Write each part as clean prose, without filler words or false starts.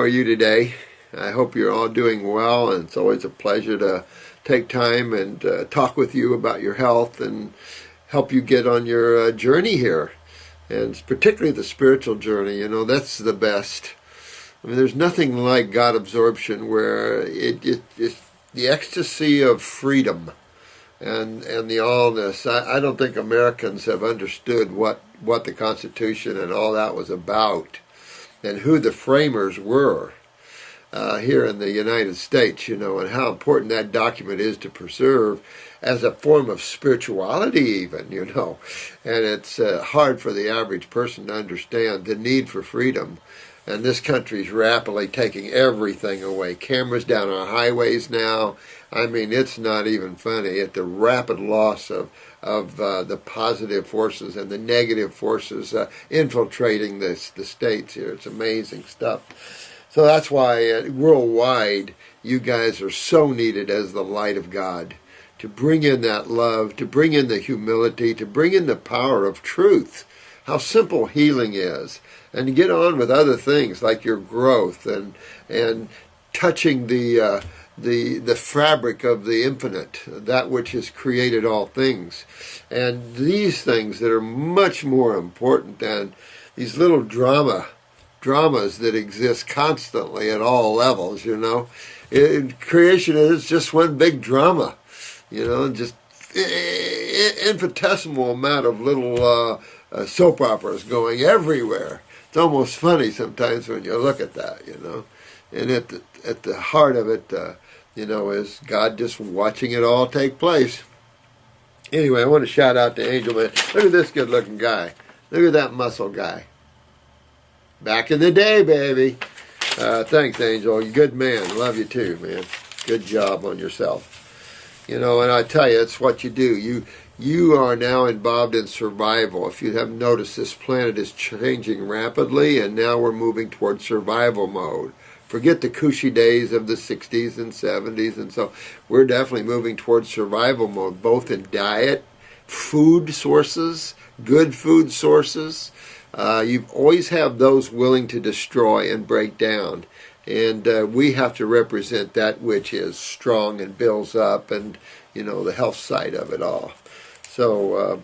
are you today? I hope you're all doing well, and it's always a pleasure to take time and talk with you about your health and help you get on your journey here, and particularly the spiritual journey. You know, that's the best. I mean, there's nothing like God absorption, where it's the ecstasy of freedom and the allness. I don't think Americans have understood what the Constitution and all that was about, and who the framers were here in the United States, you know, and how important that document is to preserve as a form of spirituality even, you know. And it's hard for the average person to understand the need for freedom. And this country's rapidly taking everything away. Cameras down our highways now. I mean, it's not even funny at the rapid loss of the positive forces and the negative forces infiltrating the states here. It's amazing stuff. So that's why worldwide you guys are so needed as the light of God, to bring in that love, to bring in the humility, to bring in the power of truth, how simple healing is, and to get on with other things like your growth and touching the fabric of the infinite, that which has created all things. And these things that are much more important than these little dramas that exist constantly at all levels, you know. Creation is just one big drama, you know, just infinitesimal amount of little soap operas going everywhere. It's almost funny sometimes when you look at that, you know. And at the heart of it, you know, is God just watching it all take place. Anyway, I want to shout out to Angel Man. Look at this good-looking guy. Look at that muscle guy. Back in the day, baby. Thanks, Angel. You're a good man. Love you too, man. Good job on yourself. You know, and I tell you, it's what you do. You are now involved in survival. If you haven't noticed, this planet is changing rapidly, and now we're moving towards survival mode. Forget the cushy days of the 60s and 70s, and so we're definitely moving towards survival mode, both in diet, food sources, good food sources. You always have those willing to destroy and break down, and we have to represent that which is strong and builds up, and, you know, the health side of it all. So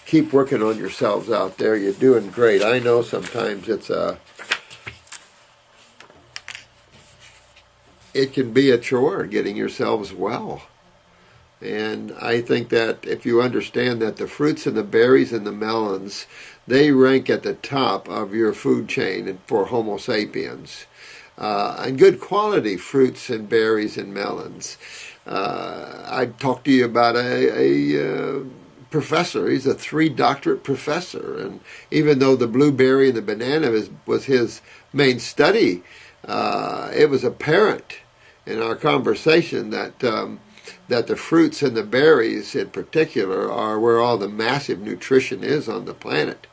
keep working on yourselves out there. You're doing great. I know sometimes it can be a chore getting yourselves well. And I think that if you understand that the fruits and the berries and the melons, they rank at the top of your food chain for Homo sapiens. And good quality fruits and berries and melons. I talked to you about a professor. He's a 3 doctorate professor. And even though the blueberry and the banana was his main study, it was apparent in our conversation that the fruits and the berries in particular are where all the massive nutrition is on the planet.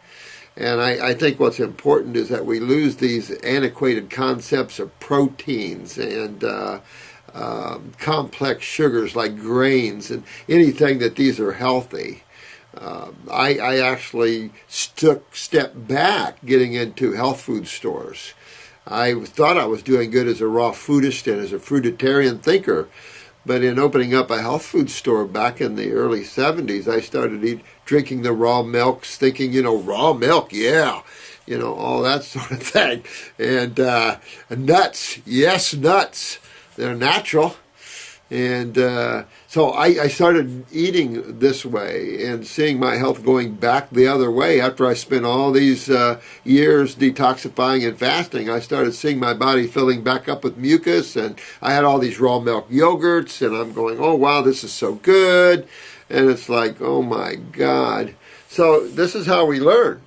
And I think what's important is that we lose these antiquated concepts of proteins and complex sugars like grains and anything that these are healthy. I actually stepped back getting into health food stores. I thought I was doing good as a raw foodist and as a fruitarian thinker, but in opening up a health food store back in the early 70s, I started drinking the raw milks, thinking, you know, raw milk, yeah, you know, all that sort of thing. And nuts, yes, nuts. They're natural. And so I started eating this way and seeing my health going back the other way. After I spent all these years detoxifying and fasting, I started seeing my body filling back up with mucus, and I had all these raw milk yogurts, and I'm going, oh, wow, this is so good. And it's like, oh, my God. So this is how we learn.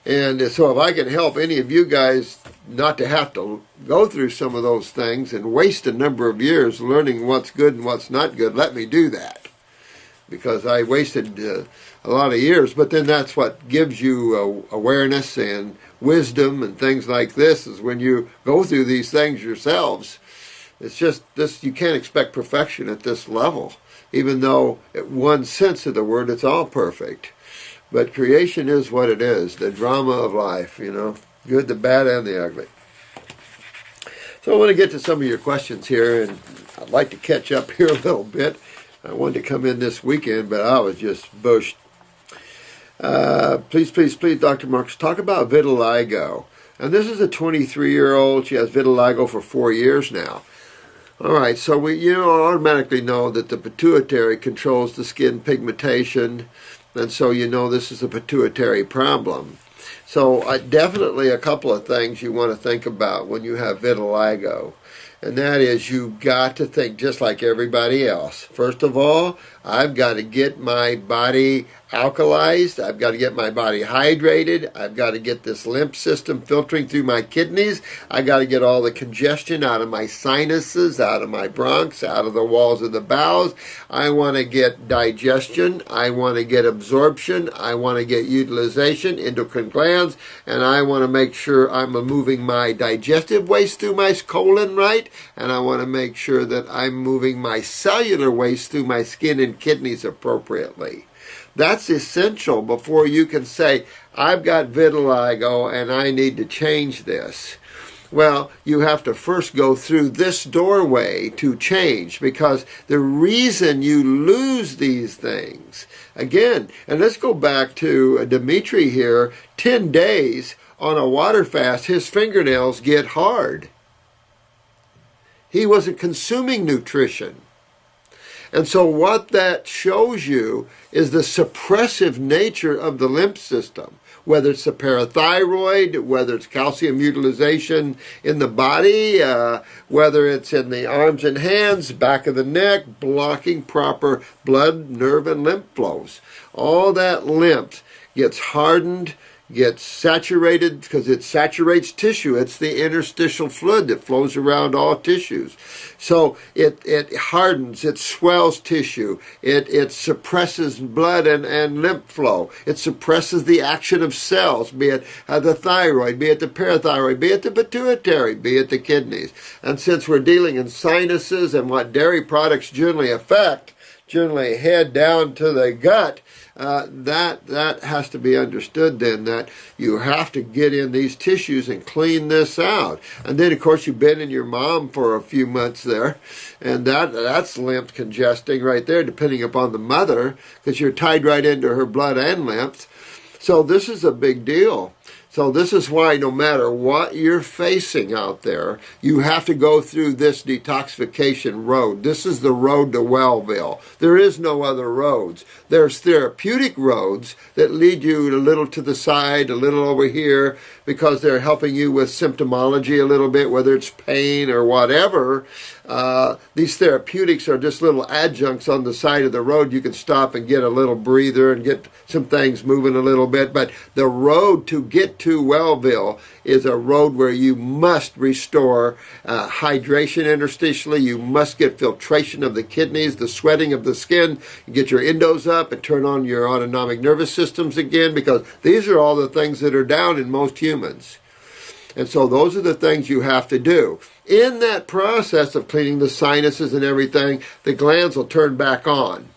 And so if I can help any of you guys not to have to go through some of those things and waste a number of years learning what's good and what's not good, let me do that. Because I wasted a lot of years, but then that's what gives you awareness and wisdom and things like this, is when you go through these things yourselves. It's just this, you can't expect perfection at this level, even though at one sense of the word it's all perfect. But creation is what it is, the drama of life, you know, good, the bad, and the ugly. So I want to get to some of your questions here, and I'd like to catch up here a little bit. I wanted to come in this weekend, but I was just bushed. Please, Dr. Marks, talk about vitiligo. And this is a 23-year-old. She has vitiligo for 4 years now. All right, so we automatically know that the pituitary controls the skin pigmentation, and so this is a pituitary problem. So definitely a couple of things you want to think about when you have vitiligo. And that is, you've got to think just like everybody else. First of all, I've got to get my body alkalized. I've got to get my body hydrated. I've got to get this lymph system filtering through my kidneys. I've got to get all the congestion out of my sinuses, out of my bronchs, out of the walls of the bowels. I want to get digestion. I want to get absorption. I want to get utilization, endocrine glands, and I want to make sure I'm moving my digestive waste through my colon right, and I want to make sure that I'm moving my cellular waste through my skin and kidneys appropriately. That's essential before you can say, I've got vitiligo and I need to change this. Well, you have to first go through this doorway to change, because the reason you lose these things, again, and let's go back to Dimitri here, 10 days on a water fast, his fingernails get hard. He wasn't consuming nutrition. And so what that shows you is the suppressive nature of the lymph system, whether it's the parathyroid, whether it's calcium utilization in the body, whether it's in the arms and hands, back of the neck, blocking proper blood, nerve, and lymph flows. All that lymph gets hardened, gets saturated, because it saturates tissue. It's the interstitial fluid that flows around all tissues. So it hardens, it swells tissue, it suppresses blood and lymph flow. It suppresses the action of cells, be it the thyroid, be it the parathyroid, be it the pituitary, be it the kidneys. And since we're dealing in sinuses and what dairy products generally affect, generally head down to the gut, that has to be understood then, that you have to get in these tissues and clean this out. And then, of course, you've been in your mom for a few months there, and that's lymph congesting right there, depending upon the mother, because you're tied right into her blood and lymph. So this is a big deal. So this is why no matter what you're facing out there, you have to go through this detoxification road. This is the road to Wellville. There is no other roads. There's therapeutic roads that lead you a little to the side, a little over here, because they're helping you with symptomology a little bit, whether it's pain or whatever. These therapeutics are just little adjuncts on the side of the road. You can stop and get a little breather and get some things moving a little bit. But the road to get to Wellville is a road where you must restore hydration interstitially. You must get filtration of the kidneys, the sweating of the skin. You get your endos up and turn on your autonomic nervous systems again, because these are all the things that are down in most humans. And so those are the things you have to do. In that process of cleaning the sinuses and everything, the glands will turn back on.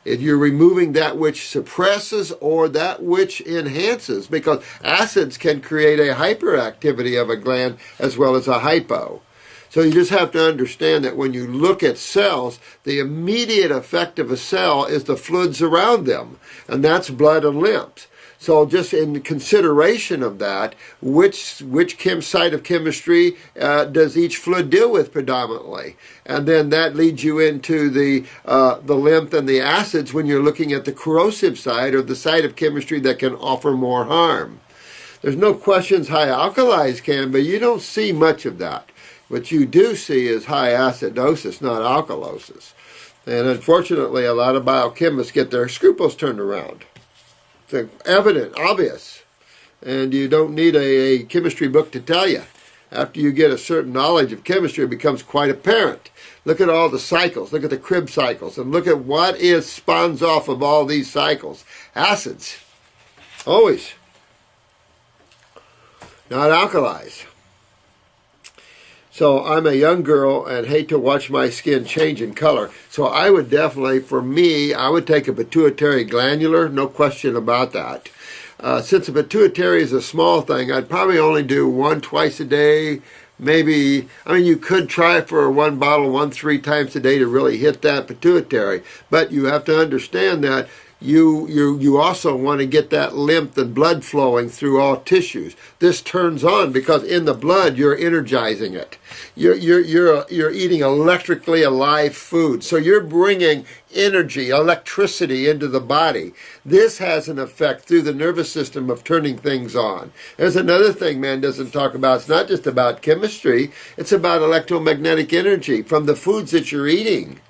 If you're removing that which suppresses or that which enhances, because acids can create a hyperactivity of a gland as well as a hypo. So you just have to understand that when you look at cells, the immediate effect of a cell is the fluids around them, and that's blood and lymph. So just in consideration of that, which site of chemistry does each fluid deal with predominantly? And then that leads you into the lymph and the acids when you're looking at the corrosive side, or the side of chemistry that can offer more harm. There's no questions high alkalis can, but you don't see much of that. What you do see is high acidosis, not alkalosis. And unfortunately, a lot of biochemists get their scruples turned around. It's evident, obvious, and you don't need a chemistry book to tell you. After you get a certain knowledge of chemistry, it becomes quite apparent. Look at all the cycles, look at the Krebs cycles, and look at what spawns off of all these cycles. Acids, always, not alkalis. So I'm a young girl and hate to watch my skin change in color. So I would definitely, for me, I would take a pituitary glandular, no question about that. Since the pituitary is a small thing, I'd probably only do one twice a day, maybe, I mean, you could try for one bottle, 3 times a day to really hit that pituitary. But you have to understand that you also want to get that lymph and blood flowing through all tissues. This turns on because in the blood you're energizing it. You're eating electrically alive food, so you're bringing energy, electricity into the body. This has an effect through the nervous system of turning things on. There's another thing man doesn't talk about. It's not just about chemistry. It's about electromagnetic energy from the foods that you're eating.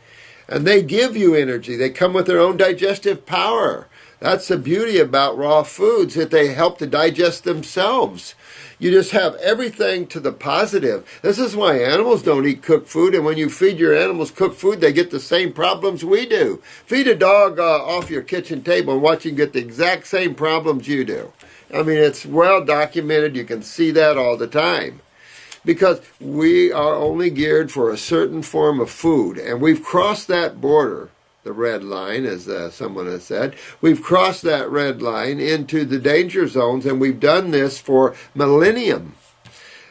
And they give you energy. They come with their own digestive power. That's the beauty about raw foods, that they help to digest themselves. You just have everything to the positive. This is why animals don't eat cooked food, and when you feed your animals cooked food, they get the same problems we do. Feed a dog off your kitchen table and watch him get the exact same problems you do. I mean, it's well documented. You can see that all the time. Because we are only geared for a certain form of food, and we've crossed that border, the red line, as someone has said. We've crossed that red line into the danger zones, and we've done this for millennium.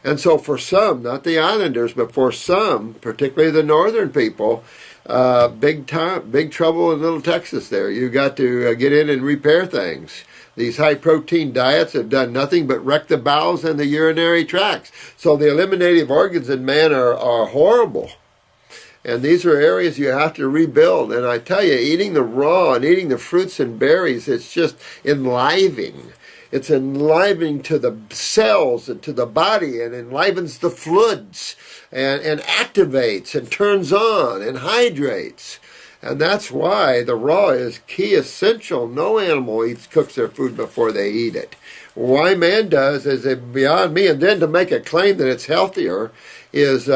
And so for some, not the islanders, but for some, particularly the northern people, big trouble in Little Texas there. You got to get in and repair things. These high-protein diets have done nothing but wreck the bowels and the urinary tracts. So the eliminative organs in man are horrible. And these are areas you have to rebuild. And I tell you, eating the raw and eating the fruits and berries, it's just enlivening. It's enlivening to the cells and to the body, and enlivens the fluids and activates and turns on and hydrates. And that's why the raw is key essential. No animal cooks their food before they eat it. Why man does is beyond me. And then to make a claim that it's healthier is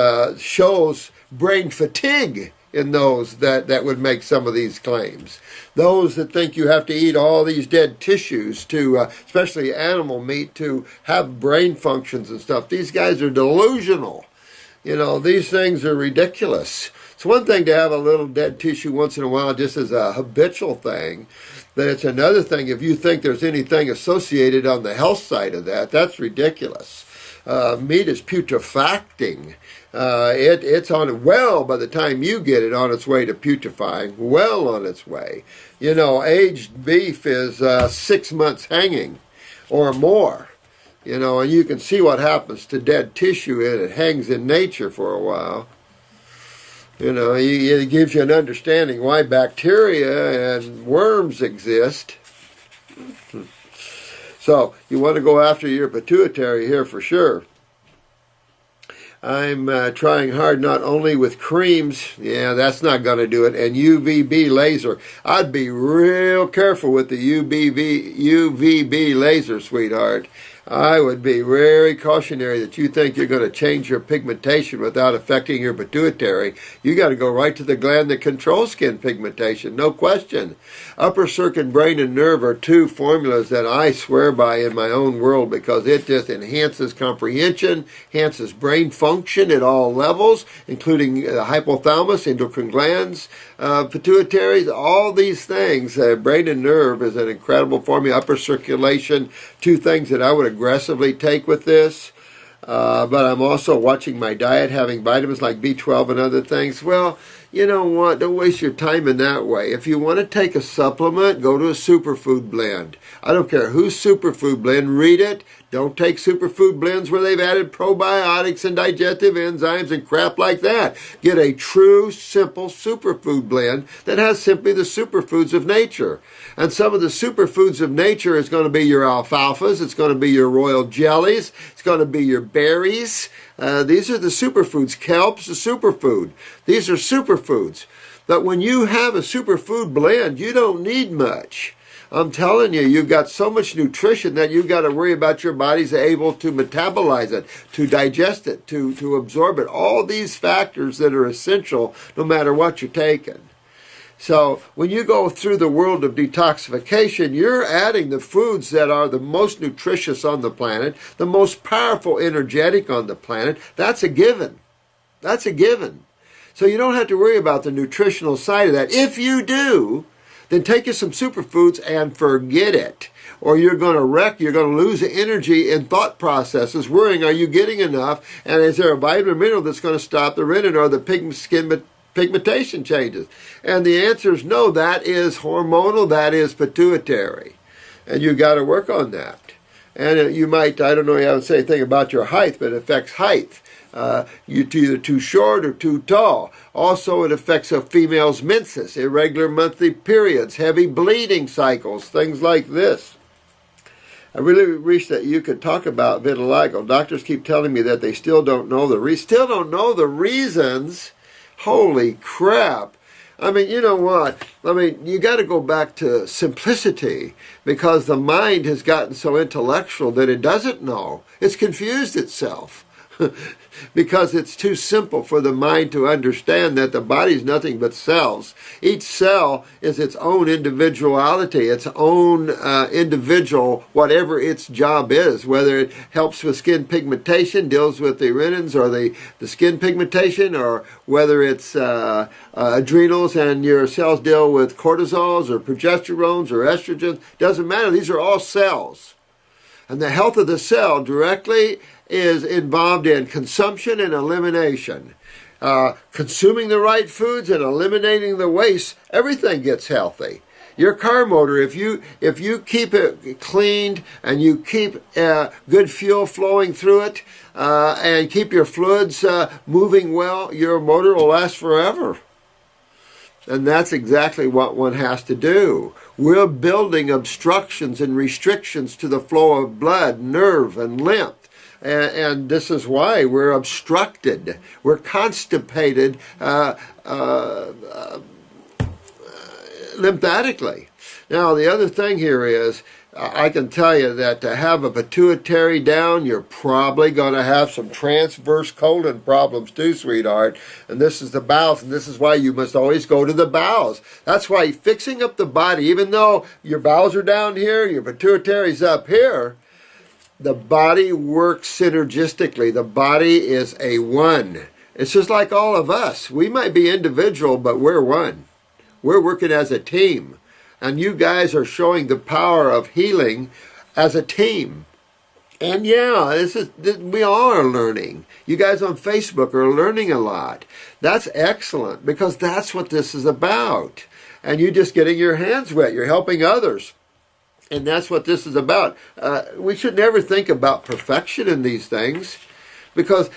shows brain fatigue in those that would make some of these claims. Those that think you have to eat all these dead tissues to, especially animal meat, to have brain functions and stuff. These guys are delusional. You know, these things are ridiculous. It's one thing to have a little dead tissue once in a while just as a habitual thing. Then it's another thing if you think there's anything associated on the health side of that. That's ridiculous. Meat is putrefacting. It's on well by the time you get it on its way to putrefying, well on its way. You know, aged beef is 6 months hanging or more. You know, and you can see what happens to dead tissue and it hangs in nature for a while. You know, it gives you an understanding why bacteria and worms exist. So, you want to go after your pituitary here for sure. I'm trying hard not only with creams, yeah, that's not going to do it, and UVB laser. I'd be real careful with the UVB laser, sweetheart. I would be very cautionary that you think you're going to change your pigmentation without affecting your pituitary. You got to go right to the gland that controls skin pigmentation, no question. Upper circuit, brain, and nerve are two formulas that I swear by in my own world because it just enhances comprehension, enhances brain function at all levels, including the hypothalamus, endocrine glands, pituitaries, all these things. Brain and nerve is an incredible formula. Upper circulation, two things that I would aggressively take with this. But I'm also watching my diet, having vitamins like B12 and other things. Well, you know what? Don't waste your time in that way. If you want to take a supplement, go to a superfood blend. I don't care whose superfood blend. Read it. Don't take superfood blends where they've added probiotics and digestive enzymes and crap like that. Get a true, simple superfood blend that has simply the superfoods of nature. And some of the superfoods of nature is going to be your alfalfas. It's going to be your royal jellies. It's going to be your berries. These are the superfoods. Kelp's a superfood. These are superfoods. But when you have a superfood blend, you don't need much. I'm telling you, you've got so much nutrition that you've got to worry about your body's able to metabolize it, to digest it, to absorb it. All these factors that are essential no matter what you're taking. So when you go through the world of detoxification, you're adding the foods that are the most nutritious on the planet, the most powerful, energetic on the planet. That's a given. That's a given. So you don't have to worry about the nutritional side of that. If you do, then take you some superfoods and forget it. or you're going to wreck, you're going to lose energy in thought processes, worrying, are you getting enough? And is there a vitamin or mineral that's going to stop the renin or the skin pigmentation changes? And the answer is no, that is hormonal, that is pituitary. And you got to work on that. And you might, I don't know, you haven't said anything about your height, but it affects height. You're either too short or too tall. Also, it affects a female's menses, irregular monthly periods, heavy bleeding cycles, things like this. I really wish that you could talk about vitiligo. Doctors keep telling me that they still don't know the reasons. Holy crap. I mean, you know what? I mean, you got to go back to simplicity, because the mind has gotten so intellectual that it doesn't know. It's confused itself. Because it's too simple for the mind to understand that the body is nothing but cells. Each cell is its own individuality, its own individual, whatever its job is, whether it helps with skin pigmentation, deals with the renins or the skin pigmentation, or whether it's adrenals and your cells deal with cortisols or progesterones or estrogens. Doesn't matter. These are all cells. And the health of the cell directly is involved in consumption and elimination. Consuming the right foods and eliminating the waste, everything gets healthy. Your car motor, if you keep it cleaned and you keep good fuel flowing through it and keep your fluids moving well, your motor will last forever. And that's exactly what one has to do. We're building obstructions and restrictions to the flow of blood, nerve, and lymph. And this is why we're obstructed. We're constipated lymphatically. Now, the other thing here is, I can tell you that to have a pituitary down, you're probably going to have some transverse colon problems too, sweetheart. And this is the bowels, and this is why you must always go to the bowels. That's why fixing up the body, even though your bowels are down here, your pituitary's up here, the body works synergistically. The body is a one. It's just like all of us. We might be individual, but we're one. We're working as a team. And you guys are showing the power of healing as a team. And yeah, we all are learning. You guys on Facebook are learning a lot. That's excellent, because that's what this is about. And you just getting your hands wet. You're helping others. And that's what this is about. We should never think about perfection in these things, because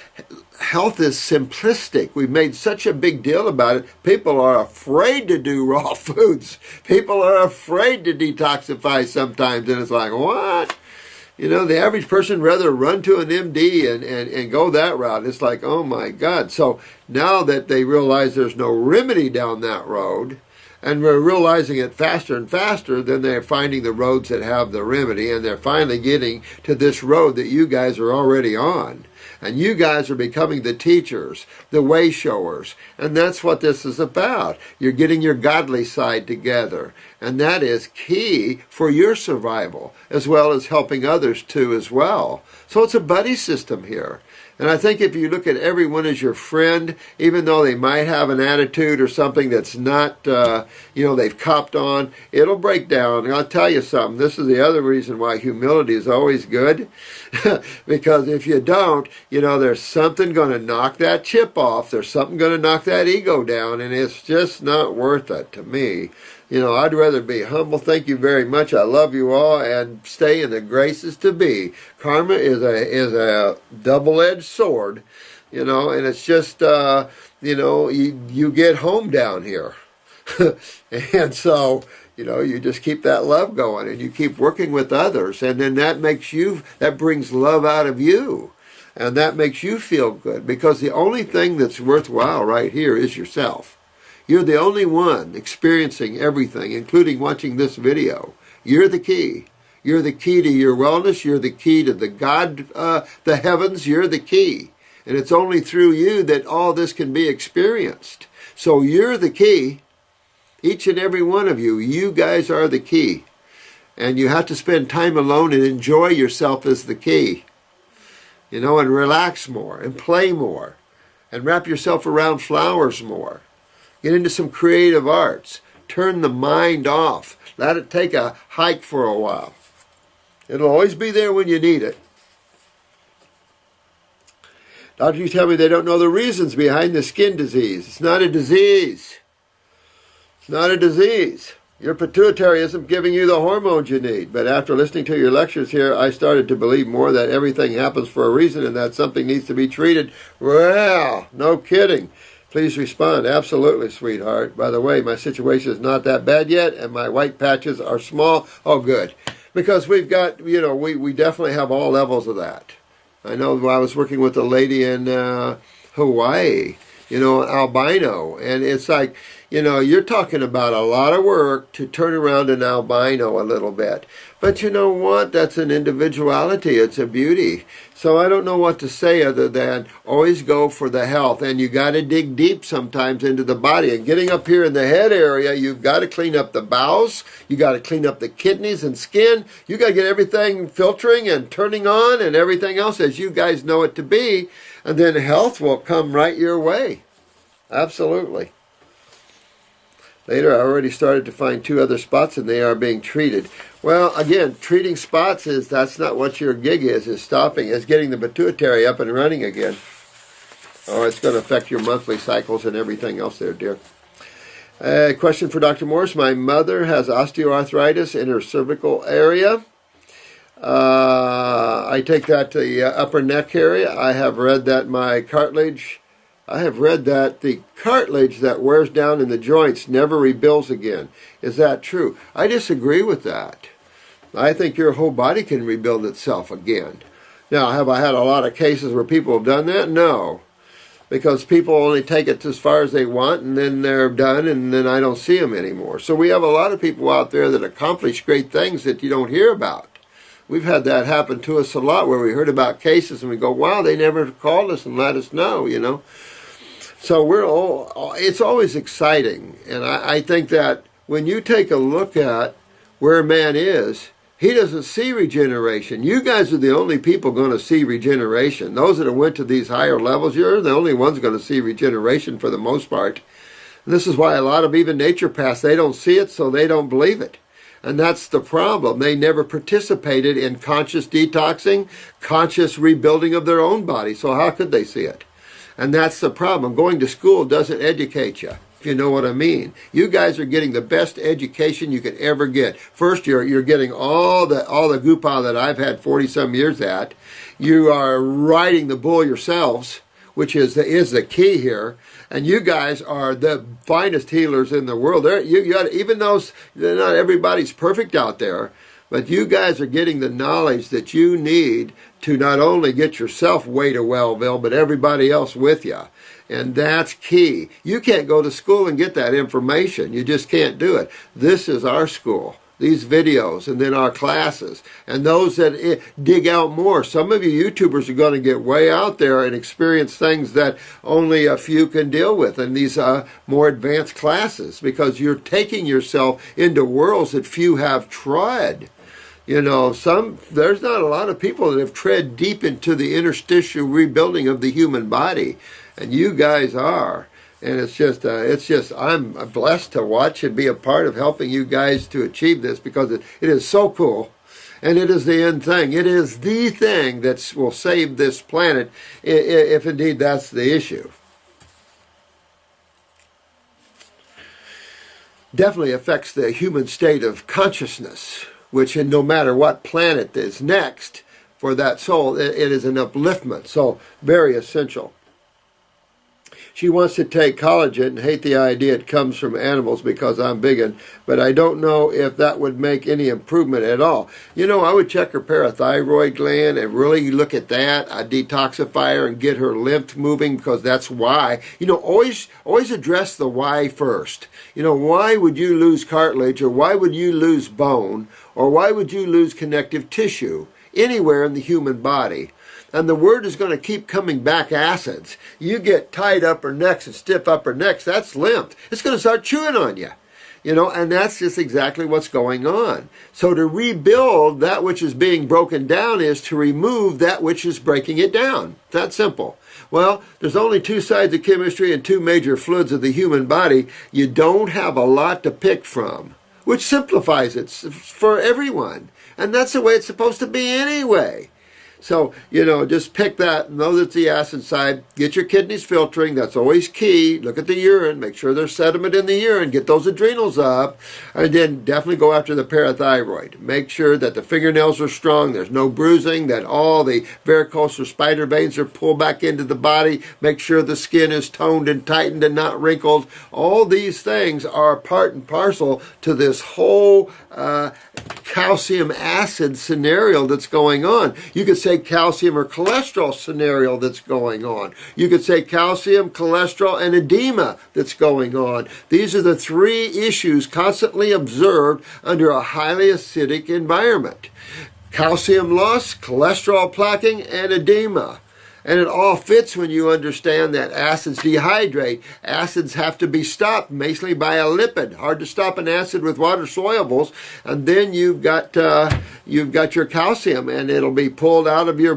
health is simplistic. We've made such a big deal about it. People are afraid to do raw foods. People are afraid to detoxify sometimes. And it's like, what? You know, the average person rather run to an MD and go that route. It's like, oh my God. So now that they realize there's no remedy down that road, and we're realizing it faster and faster, then they're finding the roads that have the remedy, and they're finally getting to this road that you guys are already on. And you guys are becoming the teachers, the way showers. And that's what this is about. You're getting your godly side together. And that is key for your survival, as well as helping others too as well. So it's a buddy system here. And I think if you look at everyone as your friend, even though they might have an attitude or something that's not, they've copped on, it'll break down. And I'll tell you something, this is the other reason why humility is always good. Because if you don't, there's something going to knock that chip off. There's something going to knock that ego down, and it's just not worth it to me. I'd rather be humble. Thank you very much. I love you all, and stay in the graces to be. Karma is a double-edged sword, and it's just, you get home down here. And so, you just keep that love going, and you keep working with others, and then that brings love out of you, and that makes you feel good, because the only thing that's worthwhile right here is yourself. You're the only one experiencing everything, including watching this video. You're the key. You're the key to your wellness. You're the key to the heavens. You're the key. And it's only through you that all this can be experienced. So you're the key. Each and every one of you. You guys are the key. And you have to spend time alone and enjoy yourself as the key. And relax more and play more. And wrap yourself around flowers more. Get into some creative arts. Turn the mind off. Let it take a hike for a while. It'll always be there when you need it. Doctors tell me they don't know the reasons behind the skin disease. It's not a disease. It's not a disease. Your pituitary isn't giving you the hormones you need. But after listening to your lectures here, I started to believe more that everything happens for a reason and that something needs to be treated. Well, no kidding. Please respond. Absolutely, sweetheart. By the way, my situation is not that bad yet, and my white patches are small. Oh, good. Because we've got, we definitely have all levels of that. I know I was working with a lady in Hawaii, albino, and it's like, you're talking about a lot of work to turn around an albino a little bit. But you know what? That's an individuality. It's a beauty. So I don't know what to say other than always go for the health. And you got to dig deep sometimes into the body. And getting up here in the head area, you've got to clean up the bowels. You got to clean up the kidneys and skin. You got to get everything filtering and turning on and everything else as you guys know it to be. And then health will come right your way. Absolutely. Later, I already started to find 2 other spots, and they are being treated. Well, again, treating spots that's not what your gig is stopping, is getting the pituitary up and running again. Oh, it's going to affect your monthly cycles and everything else there, dear. Question for Dr. Morse. My mother has osteoarthritis in her cervical area. I take that to the upper neck area. I have read that the cartilage that wears down in the joints never rebuilds again. Is that true? I disagree with that. I think your whole body can rebuild itself again. Now, have I had a lot of cases where people have done that? No. Because people only take it as far as they want, and then they're done, and then I don't see them anymore. So we have a lot of people out there that accomplish great things that you don't hear about. We've had that happen to us a lot, where we heard about cases and we go, wow, they never called us and let us know, So it's always exciting. And I think that when you take a look at where man is, he doesn't see regeneration. You guys are the only people going to see regeneration. Those that have went to these higher levels, you're the only ones going to see regeneration for the most part. And this is why a lot of even naturopaths, they don't see it, so they don't believe it. And that's the problem. They never participated in conscious detoxing, conscious rebuilding of their own body. So how could they see it? And that's the problem. Going to school doesn't educate you, if you know what I mean. You guys are getting the best education you could ever get. First, you're getting all the goopah that I've had 40-some years at. You are riding the bull yourselves, which is the key here. And you guys are the finest healers in the world. Even though not everybody's perfect out there, but you guys are getting the knowledge that you need to not only get yourself way to Wellville, but everybody else with you. And that's key. You can't go to school and get that information. You just can't do it. This is our school. These videos, and then our classes, and those that dig out more. Some of you YouTubers are going to get way out there and experience things that only a few can deal with in these more advanced classes, because you're taking yourself into worlds that few have tried. There's not a lot of people that have tread deep into the interstitial rebuilding of the human body, and you guys are. And it's just, I'm blessed to watch and be a part of helping you guys to achieve this, because it is so cool. And it is the end thing. It is the thing that will save this planet, if indeed that's the issue. Definitely affects the human state of consciousness, which no matter what planet is next for that soul, it is an upliftment. So very essential. She wants to take collagen and hate the idea it comes from animals because I'm vegan, but I don't know if that would make any improvement at all. I would check her parathyroid gland and really look at that. I'd detoxify her and get her lymph moving, because that's why. Always address the why first. Why would you lose cartilage, or why would you lose bone, or why would you lose connective tissue anywhere in the human body? And the word is going to keep coming back, acids. You get tight upper necks and stiff upper necks, that's lymph. It's going to start chewing on you. And that's just exactly what's going on. So to rebuild that which is being broken down is to remove that which is breaking it down. It's that simple. Well, there's only 2 sides of chemistry and 2 major fluids of the human body. You don't have a lot to pick from, which simplifies it for everyone. And that's the way it's supposed to be anyway. So, just pick that, know that's the acid side, get your kidneys filtering, that's always key, look at the urine, make sure there's sediment in the urine, get those adrenals up, and then definitely go after the parathyroid. Make sure that the fingernails are strong, there's no bruising, that all the varicose or spider veins are pulled back into the body, make sure the skin is toned and tightened and not wrinkled. All these things are part and parcel to this whole calcium acid scenario that's going on. You could say calcium or cholesterol scenario that's going on. You could say calcium, cholesterol, and edema that's going on. These are the three issues constantly observed under a highly acidic environment. Calcium loss, cholesterol plaquing, and edema. And it all fits when you understand that acids dehydrate. Acids have to be stopped, basically by a lipid. Hard to stop an acid with water solubles. And then you've got your calcium, and it'll be pulled out of your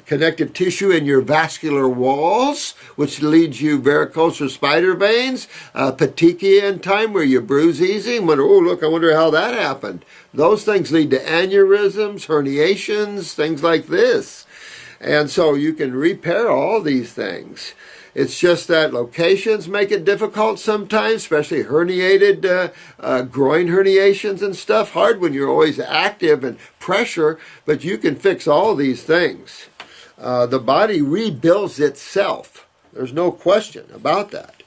connective tissue in your vascular walls, which leads you varicose or spider veins, petechia in time where you bruise easy. And wonder, oh look, I wonder how that happened. Those things lead to aneurysms, herniations, things like this. And so you can repair all these things. It's just that locations make it difficult sometimes, especially herniated groin herniations and stuff. Hard when you're always active and pressure, but you can fix all these things. The body rebuilds itself. There's no question about that.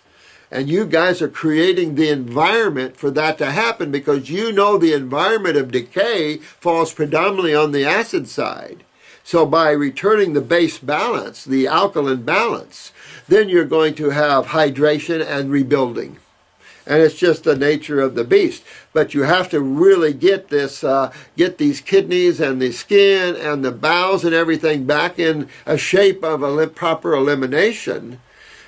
And you guys are creating the environment for that to happen because you know the environment of decay falls predominantly on the acid side. So by returning the base balance, the alkaline balance, then you're going to have hydration and rebuilding. And it's just the nature of the beast. But you have to really get this, get these kidneys and the skin and the bowels and everything back in a shape of a proper elimination.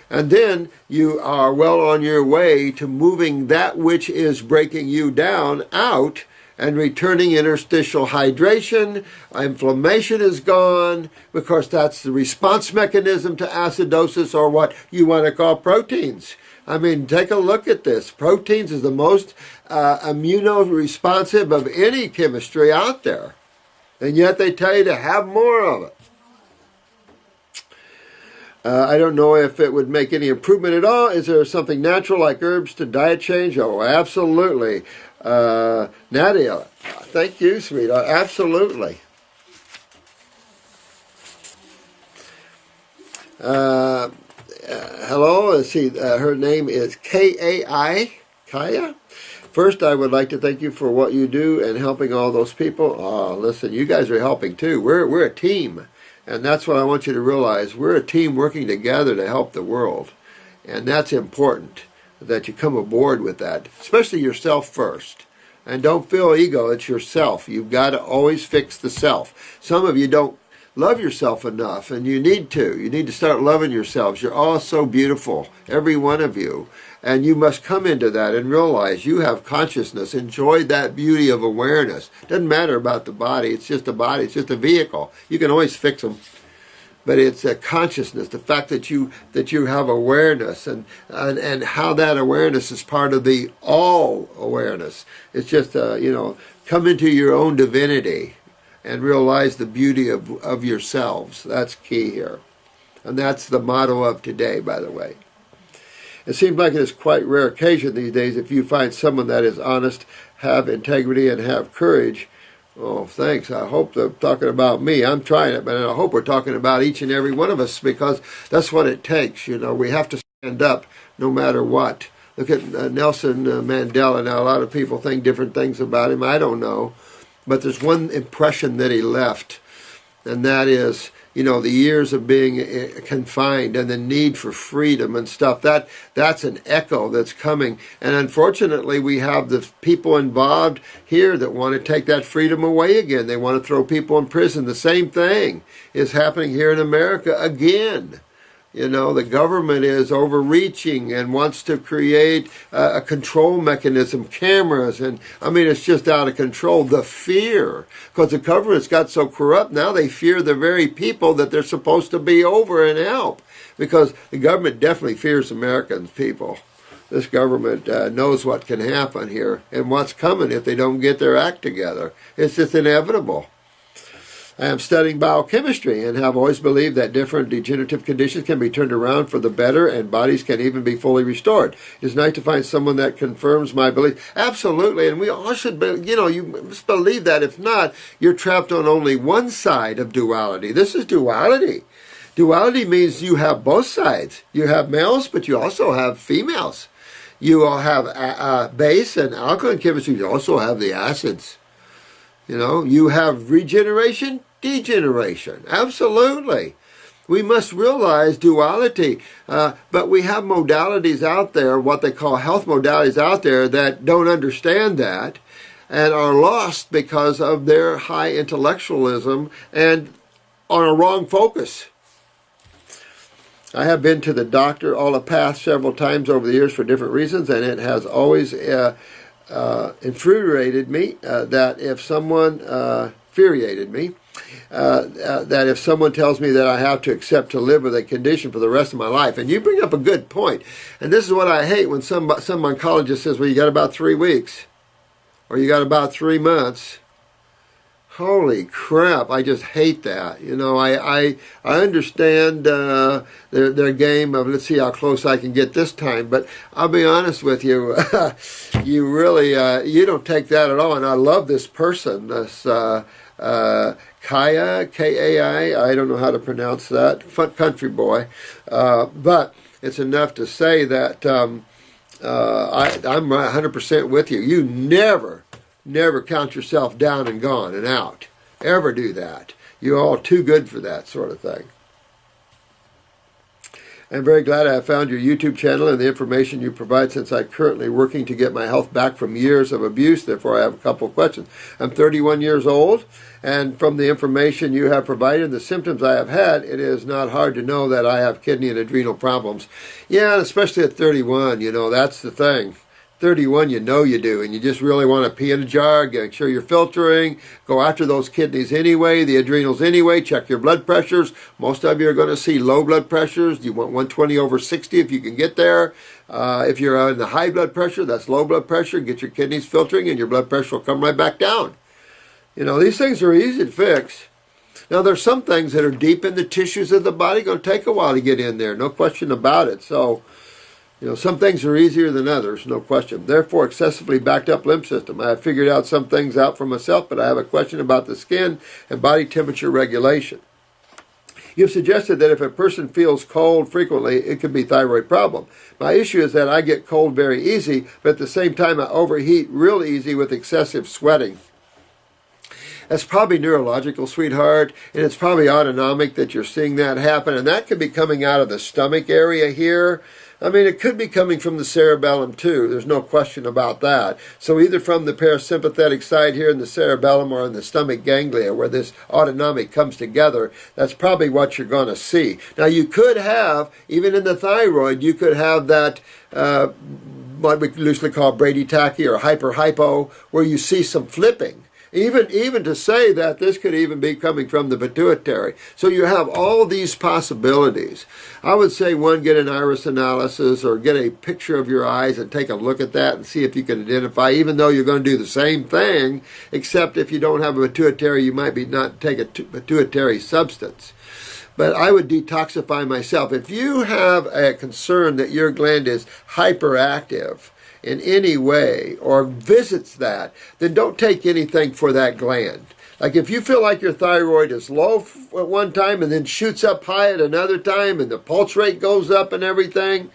And then you are well on your way to moving that which is breaking you down out and returning interstitial hydration. Inflammation is gone because that's the response mechanism to acidosis, or what you want to call proteins. I mean, take a look at this. Proteins is the most immunoresponsive of any chemistry out there. And yet they tell you to have more of it. I don't know if it would make any improvement at all. Is there something natural like herbs to diet change? Oh, absolutely. Nadia, thank you, sweetheart. Absolutely. Hello, let's see. Her name is Kai, Kaya. First, I would like to thank you for what you do and helping all those people. Oh, listen, you guys are helping too. We're a team. And that's what I want you to realize. We're a team working together to help the world. And that's important, that you come aboard with that, especially yourself first. And don't feel ego, it's yourself. You've got to always fix the self. Some of you don't love yourself enough, and you need to. You need to start loving yourselves. You're all so beautiful, every one of you. And you must come into that and realize you have consciousness. Enjoy that beauty of awareness. Doesn't matter about the body. It's just a body. It's just a vehicle. You can always fix them. But it's a consciousness, the fact that you have awareness, and how that awareness is part of the all awareness. It's just, come into your own divinity and realize the beauty of yourselves. That's key here. And that's the motto of today, by the way. It seems like it is quite rare occasion these days if you find someone that is honest, have integrity, and have courage. Oh, thanks. I hope they're talking about me. I'm trying it, but I hope we're talking about each and every one of us, because that's what it takes. We have to stand up no matter what. Look at Nelson Mandela. Now, a lot of people think different things about him. I don't know. But there's one impression that he left, and that is, the years of being confined and the need for freedom and stuff. That's an echo that's coming. And unfortunately, we have the people involved here that want to take that freedom away again. They want to throw people in prison. The same thing is happening here in America again. The government is overreaching and wants to create a control mechanism, cameras, and it's just out of control. The fear, because the government's got so corrupt now, they fear the very people that they're supposed to be over and help, because the government definitely fears American people. this government knows what can happen here and what's coming if they don't get their act together. It's just inevitable. I am studying biochemistry and have always believed that different degenerative conditions can be turned around for the better and bodies can even be fully restored. It's nice to find someone that confirms my belief. Absolutely, and we all should be, you must believe that. If not, you're trapped on only one side of duality. This is duality. Duality means you have both sides. You have males, but you also have females. You all have base and alkaline chemistry. You also have the acids. You have regeneration, degeneration. Absolutely. We must realize duality. But we have modalities out there, what they call health modalities out there, that don't understand that and are lost because of their high intellectualism and on a wrong focus. I have been to the doctor, allopath, several times over the years for different reasons, and it has always infuriated me that if someone that if someone tells me that I have to accept to live with a condition for the rest of my life. And you bring up a good point. And this is what I hate when some oncologist says, well, you got about 3 weeks or you got about 3 months. Holy crap, I just hate that. I understand their game of let's see how close I can get this time, but I'll be honest with you, you really, you don't take that at all. And I love this person, this Kaya, K-A-I, I don't know how to pronounce that, country boy, but it's enough to say that I'm 100% with you. You never count yourself down and gone and out. Ever do that. You're all too good for that sort of thing. I'm very glad I have found your YouTube channel and the information you provide since I'm currently working to get my health back from years of abuse. Therefore, I have a couple of questions. I'm 31 years old, and from the information you have provided and the symptoms I have had, it is not hard to know that I have kidney and adrenal problems. Yeah, especially at 31, that's the thing. 31, you do, and you just really want to pee in a jar, make sure you're filtering, go after those kidneys anyway, the adrenals anyway, check your blood pressures. Most of you are going to see low blood pressures. You want 120/60 if you can get there. If you're in the high blood pressure, that's low blood pressure. Get your kidneys filtering and your blood pressure will come right back down. These things are easy to fix. Now, there's some things that are deep in the tissues of the body, going to take a while to get in there, no question about it. So, some things are easier than others, no question. Therefore, excessively backed up lymph system. I have figured out some things out for myself, but I have a question about the skin and body temperature regulation. You've suggested that if a person feels cold frequently, it could be thyroid problem. My issue is that I get cold very easy, but at the same time I overheat real easy with excessive sweating. That's probably neurological, sweetheart, and it's probably autonomic that you're seeing that happen, and that could be coming out of the stomach area here. It could be coming from the cerebellum too. There's no question about that. So either from the parasympathetic side here in the cerebellum or in the stomach ganglia where this autonomic comes together, that's probably what you're going to see. Now you could have, even in the thyroid, you could have that what we loosely call bradytachy or hyper-hypo, where you see some flipping. Even to say that this could even be coming from the pituitary. So you have all these possibilities. I would say, one, get an iris analysis or get a picture of your eyes and take a look at that and see if you can identify, even though you're going to do the same thing, except if you don't have a pituitary, you might be not take a pituitary substance. But I would detoxify myself. If you have a concern that your gland is hyperactive in any way or visits that, then don't take anything for that gland. Like if you feel like your thyroid is low at one time and then shoots up high at another time and the pulse rate goes up and everything,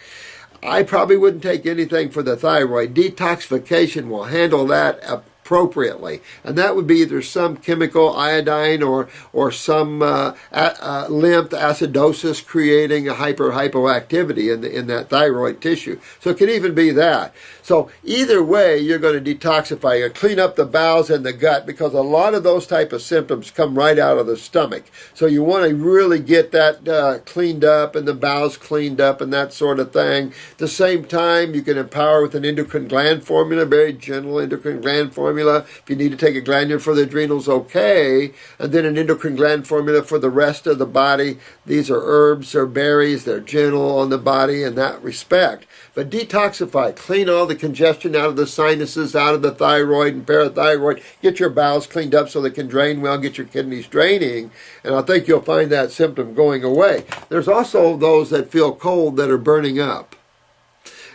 I probably wouldn't take anything for the thyroid. Detoxification will handle that appropriately, and that would be either some chemical iodine or some lymph acidosis creating a hypoactivity in that thyroid tissue. So it can even be that. So either way, you're going to detoxify. You're going to clean up the bowels and the gut, because a lot of those type of symptoms come right out of the stomach. So you want to really get that cleaned up and the bowels cleaned up and that sort of thing. At the same time, you can empower with an endocrine gland formula, very gentle endocrine gland formula, formula. If you need to take a glandular for the adrenals, okay. And then an endocrine gland formula for the rest of the body. These are herbs or berries. They're gentle on the body in that respect. But detoxify, clean all the congestion out of the sinuses, out of the thyroid and parathyroid. Get your bowels cleaned up so they can drain well, get your kidneys draining. And I think you'll find that symptom going away. There's also those that feel cold that are burning up.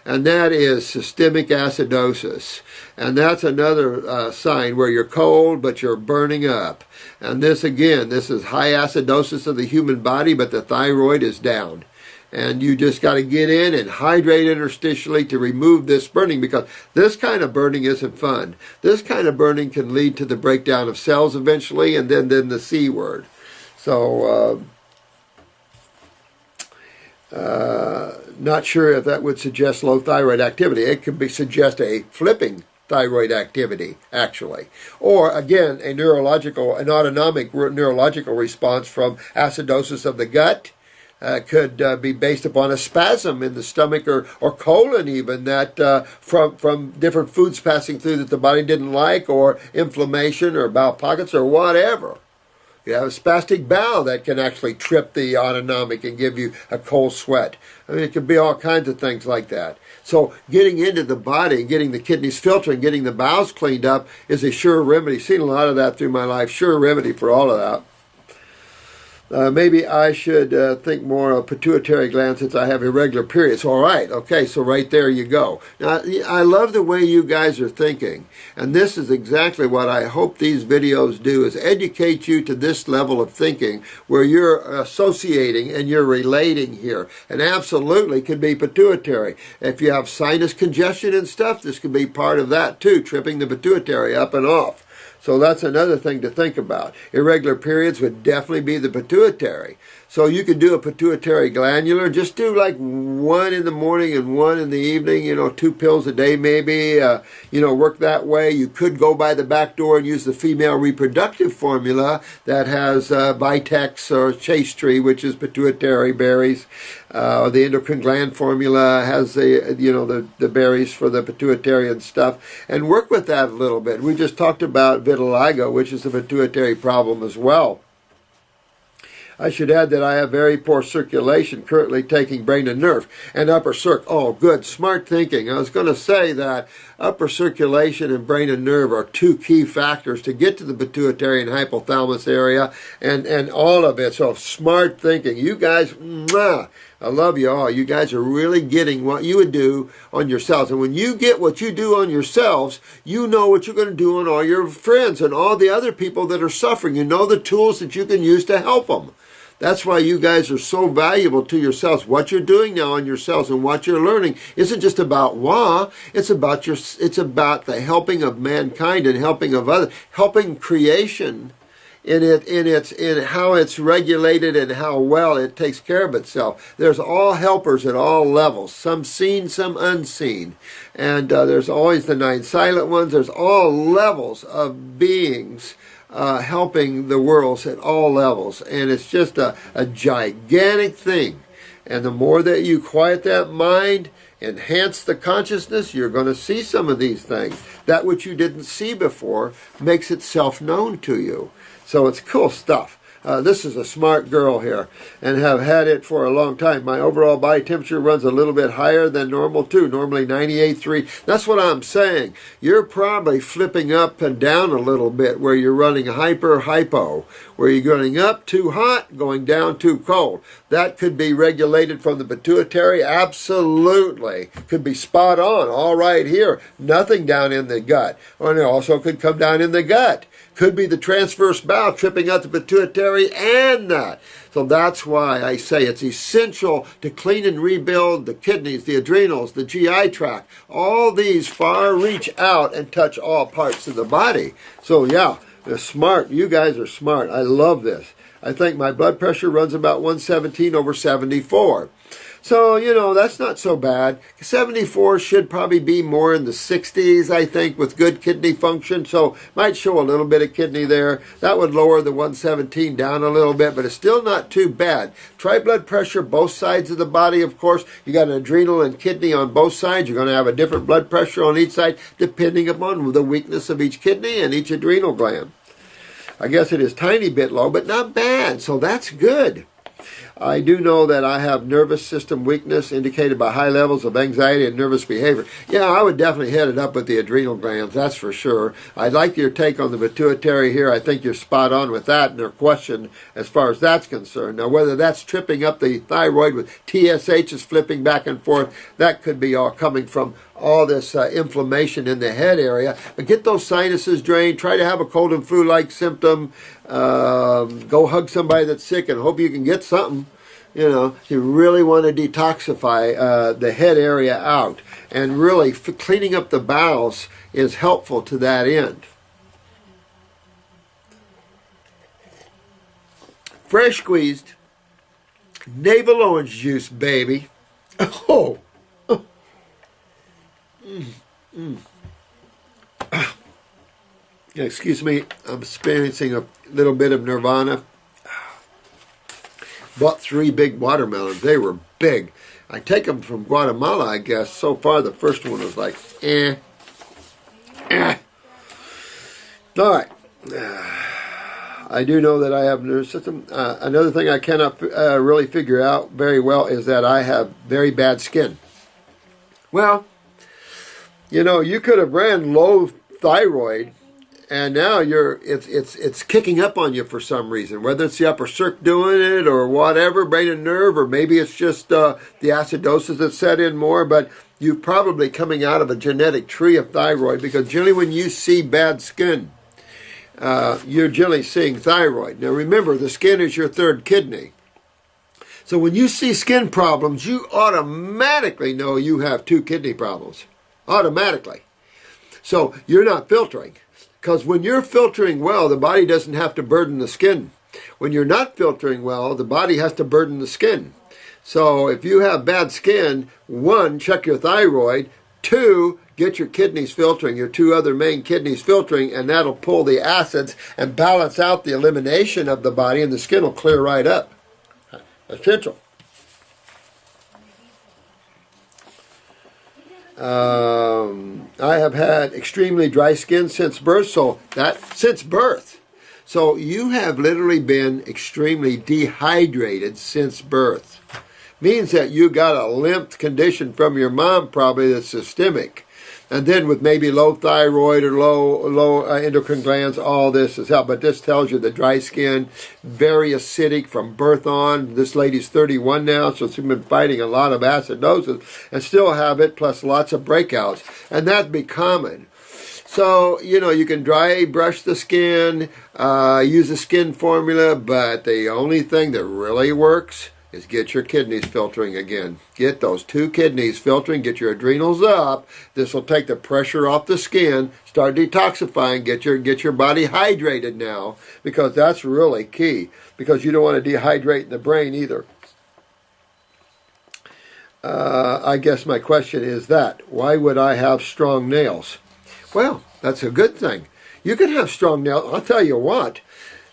And that is systemic acidosis. And that's another sign where you're cold, but you're burning up. And this, again, this is high acidosis of the human body, but the thyroid is down. And you just got to get in and hydrate interstitially to remove this burning, because this kind of burning isn't fun. This kind of burning can lead to the breakdown of cells eventually, and then the C word. So, not sure if that would suggest low thyroid activity. It could suggest a flipping thyroid activity, actually. Or, again, an autonomic neurological response from acidosis of the gut. Could be based upon a spasm in the stomach or colon even, that from different foods passing through that the body didn't like, or inflammation or bowel pockets or whatever. You have a spastic bowel that can actually trip the autonomic and give you a cold sweat. I mean, it could be all kinds of things like that. So getting into the body, getting the kidneys filtering, getting the bowels cleaned up is a sure remedy. Seen a lot of that through my life. Sure remedy for all of that. Maybe I should think more of pituitary gland since I have irregular periods. All right, okay, so right there you go. Now, I love the way you guys are thinking, and this is exactly what I hope these videos do, is educate you to this level of thinking where you're associating and you're relating here. And absolutely could be pituitary. If you have sinus congestion and stuff, this could be part of that too, tripping the pituitary up and off. So that's another thing to think about. Irregular periods would definitely be the pituitary. So you could do a pituitary glandular. Just do like one in the morning and one in the evening, 2 pills a day maybe. Work that way. You could go by the back door and use the female reproductive formula that has Vitex or Chase Tree, which is pituitary berries. The endocrine gland formula has the berries for the pituitary and stuff. And work with that a little bit. We just talked about vitiligo, which is a pituitary problem as well. I should add that I have very poor circulation, currently taking brain and nerve and upper circ. Oh, good, smart thinking. I was going to say that upper circulation and brain and nerve are 2 key factors to get to the pituitary and hypothalamus area and all of it. So smart thinking. You guys, mwah, I love you all. You guys are really getting what you would do on yourselves. And when you get what you do on yourselves, you know what you're going to do on all your friends and all the other people that are suffering. You know the tools that you can use to help them. That's why you guys are so valuable to yourselves. What you're doing now on yourselves and what you're learning isn't just about it's about the helping of mankind and helping of others, helping creation in how it's regulated and how well it takes care of itself. There's all helpers at all levels, some seen, some unseen. And there's always the 9 silent ones. There's all levels of beings helping the worlds at all levels. And it's just a gigantic thing. And the more that you quiet that mind, enhance the consciousness, you're going to see some of these things. That which you didn't see before makes itself known to you. So it's cool stuff. This is a smart girl here and have had it for a long time. My overall body temperature runs a little bit higher than normal too, normally 98.3. That's what I'm saying. You're probably flipping up and down a little bit where you're running hypo, where you're going up too hot, going down too cold. That could be regulated from the pituitary, absolutely. Could be spot on, all right here. Nothing down in the gut. And it also could come down in the gut. Could be the transverse bowel tripping out the pituitary and that. So that's why I say it's essential to clean and rebuild the kidneys, the adrenals, the GI tract. All these far reach out and touch all parts of the body. So yeah, they're smart. You guys are smart. I love this. I think my blood pressure runs about 117/74. So, that's not so bad. 74 should probably be more in the 60s, I think, with good kidney function. So, might show a little bit of kidney there. That would lower the 117 down a little bit, but it's still not too bad. Try blood pressure, both sides of the body, of course. You got an adrenal and kidney on both sides. You're going to have a different blood pressure on each side, depending upon the weakness of each kidney and each adrenal gland. I guess it is tiny bit low, but not bad. So, that's good. I do know that I have nervous system weakness indicated by high levels of anxiety and nervous behavior. Yeah, I would definitely head it up with the adrenal glands, that's for sure. I'd like your take on the pituitary here. I think you're spot on with that in their question as far as that's concerned. Now, whether that's tripping up the thyroid with TSH is flipping back and forth, that could be all coming from all this inflammation in the head area. But get those sinuses drained. Try to have a cold and flu-like symptom. Go hug somebody that's sick and hope you can get something. You really want to detoxify the head area out. And really, cleaning up the bowels is helpful to that end. Fresh squeezed navel orange juice, baby. Oh. Excuse me, I'm experiencing a little bit of nirvana. Bought 3 big watermelons. They were big. I take them from Guatemala, I guess. So far, the first one was like, All right. I do know that I have nervous system. Another thing I cannot really figure out very well is that I have very bad skin. Well, you could have ran low thyroid, and now it's kicking up on you for some reason. Whether it's the upper circ doing it or whatever, brain and nerve, or maybe it's just the acidosis that set in more. But you're probably coming out of a genetic tree of thyroid, because generally when you see bad skin, you're generally seeing thyroid. Now remember, the skin is your third kidney. So when you see skin problems, you automatically know you have 2 kidney problems. Automatically. So you're not filtering. Because when you're filtering well, the body doesn't have to burden the skin. When you're not filtering well, the body has to burden the skin. So if you have bad skin, 1, check your thyroid. 2, get your kidneys filtering, your 2 other main kidneys filtering, and that'll pull the acids and balance out the elimination of the body, and the skin will clear right up. Essential. I have had extremely dry skin since birth, so you have literally been extremely dehydrated since birth. Means that you got a lymph condition from your mom, probably, that's systemic. And then with maybe low thyroid or low endocrine glands, all this is help. But this tells you the dry skin, very acidic from birth on. This lady's 31 now, so she's been fighting a lot of acidosis and still have it, plus lots of breakouts. And that'd be common. So, you can dry brush the skin, use a skin formula, but the only thing that really works is get your kidneys filtering again. Get those 2 kidneys filtering, get your adrenals up. This will take the pressure off the skin, start detoxifying, get your body hydrated now, because that's really key, because you don't want to dehydrate the brain either. I guess my question is that, why would I have strong nails? Well, that's a good thing. You can have strong nails. I'll tell you what.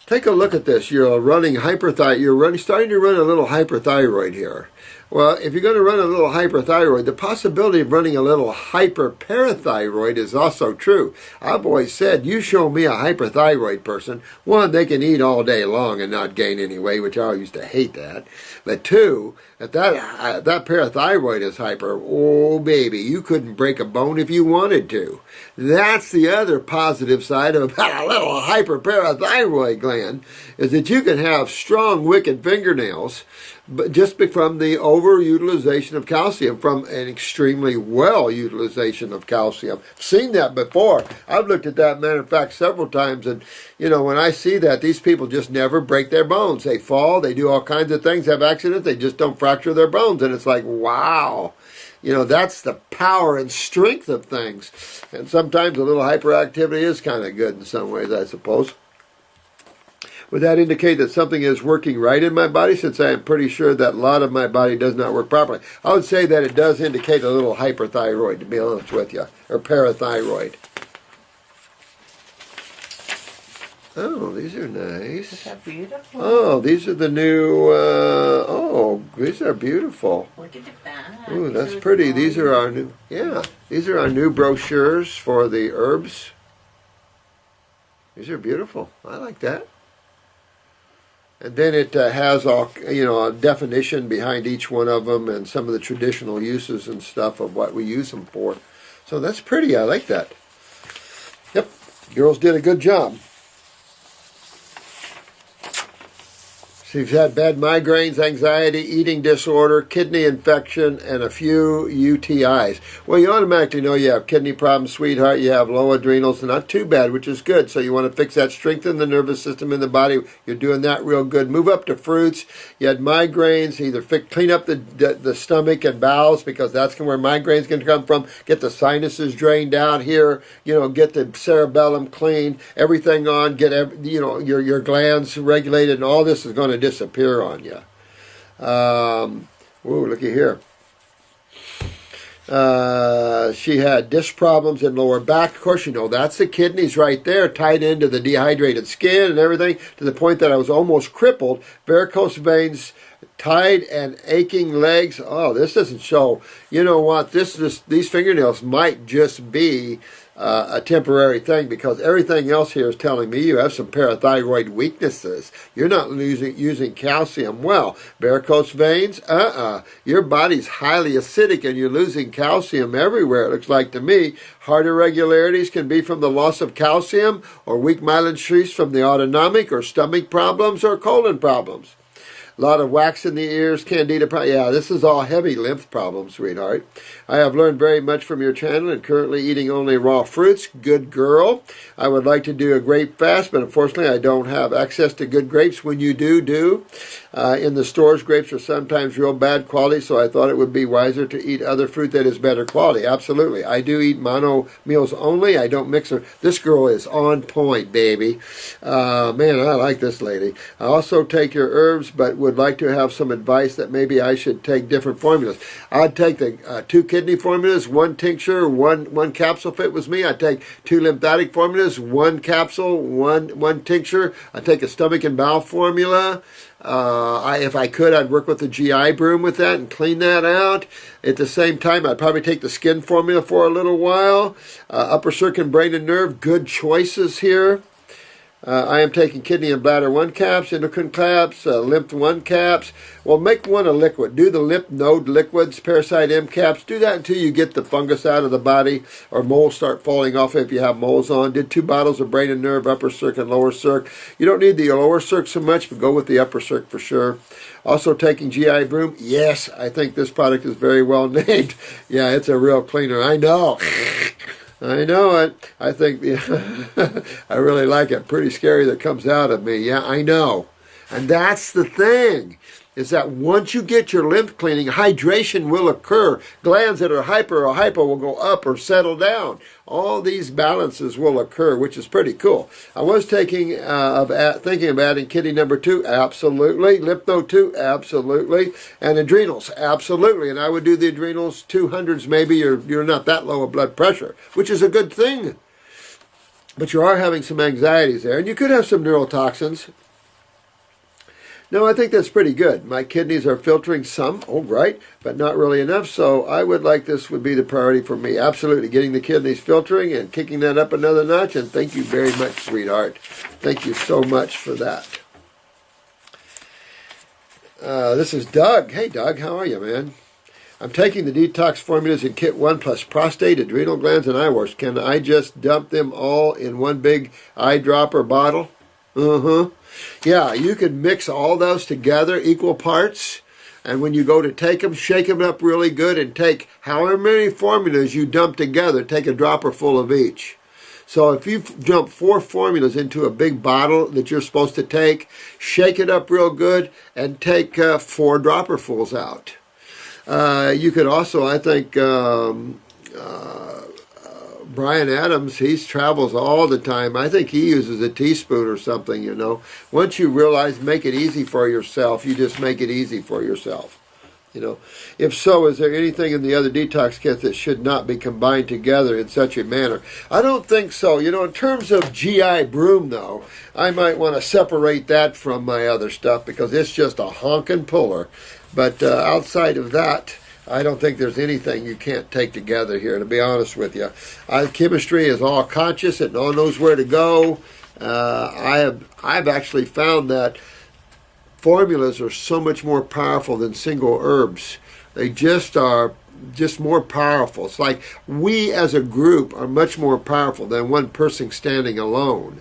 Take a look at this. You're starting to run a little hyperthyroid here. Well, if you're going to run a little hyperthyroid, the possibility of running a little hyperparathyroid is also true. I've always said, you show me a hyperthyroid person, 1, they can eat all day long and not gain any weight, which I used to hate that. But 2, if that parathyroid is hyper, oh baby, you couldn't break a bone if you wanted to. That's the other positive side of about a little hyperparathyroid gland, is that you can have strong, wicked fingernails, but just from the overutilization of calcium, from an extremely well utilization of calcium. Seen that before. I've looked at that, matter of fact, several times, and when I see that, these people just never break their bones. They fall, they do all kinds of things, have accidents, they just don't fracture their bones, and it's like, wow. That's the power and strength of things. And sometimes a little hyperactivity is kind of good in some ways, I suppose. Would that indicate that something is working right in my body, since I am pretty sure that a lot of my body does not work properly? I would say that it does indicate a little hyperthyroid, to be honest with you, or parathyroid. Oh, these are nice. Is that beautiful? Oh, these are the new, these are beautiful. Look at the back. Ooh, that's pretty. These are our new, these are our new brochures for the herbs. These are beautiful. I like that. And then it has all, a definition behind each one of them and some of the traditional uses and stuff of what we use them for. So that's pretty. I like that. Yep, girls did a good job. She's had bad migraines, anxiety, eating disorder, kidney infection, and a few UTIs. Well, you automatically know you have kidney problems, sweetheart. You have low adrenals, not too bad, which is good. So you want to fix that, strengthen the nervous system in the body. You're doing that real good. Move up to fruits. You had migraines. Either clean up the stomach and bowels, because that's where migraines can come from. Get the sinuses drained out here. Get the cerebellum clean. Everything on. Get your glands regulated, and all this is going to disappear on you. Looky here. She had disc problems in lower back. Of course, that's the kidneys right there, tied into the dehydrated skin and everything, to the point that I was almost crippled. Varicose veins, tied and aching legs. Oh, this doesn't show. You know what? These fingernails might just be a temporary thing, because everything else here is telling me you have some parathyroid weaknesses. You're not using calcium well. Varicose veins, your body's highly acidic and you're losing calcium everywhere, it looks like to me. Heart irregularities can be from the loss of calcium, or weak myelin sheaths from the autonomic, or stomach problems, or colon problems. A lot of wax in the ears, candida. Yeah, this is all heavy lymph problems, sweetheart. I have learned very much from your channel and currently eating only raw fruits. Good girl. I would like to do a grape fast, but unfortunately I don't have access to good grapes. When you do. In the stores, grapes are sometimes real bad quality, so I thought it would be wiser to eat other fruit that is better quality. Absolutely. I do eat mono meals only. I don't mix them. This girl is on point, baby. Man, I like this lady. I also take your herbs, but would like to have some advice that maybe I should take different formulas. I'd take the 2 kidney formulas, 1 tincture, one capsule if it was me. I'd take 2 lymphatic formulas, 1 capsule, one tincture. I'd take a stomach and bowel formula. If I could, I'd work with the GI broom with that and clean that out. At the same time, I'd probably take the skin formula for a little while. Upper circuit, brain and nerve, good choices here. I am taking kidney and bladder 1 caps, endocrine caps, lymph 1 caps. Well, make one a liquid. Do the lymph node liquids, parasite M caps. Do that until you get the fungus out of the body, or moles start falling off if you have moles on. Did 2 bottles of brain and nerve, upper circ and lower circ. You don't need the lower circ so much, but go with the upper circ for sure. Also taking GI broom. Yes, I think this product is very well named. Yeah, it's a real cleaner. I know. I know it. I think I really like it. Pretty scary that comes out of me. Yeah, I know. And that's the thing, is that once you get your lymph cleaning, hydration will occur. Glands that are hyper or hypo will go up or settle down. All these balances will occur, which is pretty cool. I was thinking of adding kidney number 2, absolutely. Lymph node 2, absolutely. And adrenals, absolutely. And I would do the adrenals 200s maybe. You're not that low of blood pressure, which is a good thing. But you are having some anxieties there. And you could have some neurotoxins. No, I think that's pretty good. My kidneys are filtering some, right, but not really enough. So I would like, this would be the priority for me. Absolutely, getting the kidneys filtering and kicking that up another notch. And thank you very much, sweetheart. Thank you so much for that. This is Doug. Hey, Doug, how are you, man? I'm taking the detox formulas in Kit 1 plus prostate, adrenal glands, and eyewash. Can I just dump them all in one big eyedropper bottle? Yeah, you can mix all those together, equal parts, and when you go to take them, shake them up really good and take however many formulas you dump together, take a dropper full of each. So if you dump 4 formulas into a big bottle that you're supposed to take, shake it up real good and take 4 dropperfuls out. You could also, I think, Brian Adams, he travels all the time. I think he uses a teaspoon or something, you know. Once you realize, make it easy for yourself, you just make it easy for yourself. You know, if so, is there anything in the other detox kits that should not be combined together in such a manner? I don't think so. You know, in terms of GI Broom, though, I might want to separate that from my other stuff because it's just a honkin' puller. But outside of that, I don't think there's anything you can't take together here, to be honest with you. Chemistry is all conscious. It all knows where to go. I've actually found that formulas are so much more powerful than single herbs. They just are more powerful. It's like we as a group are much more powerful than one person standing alone.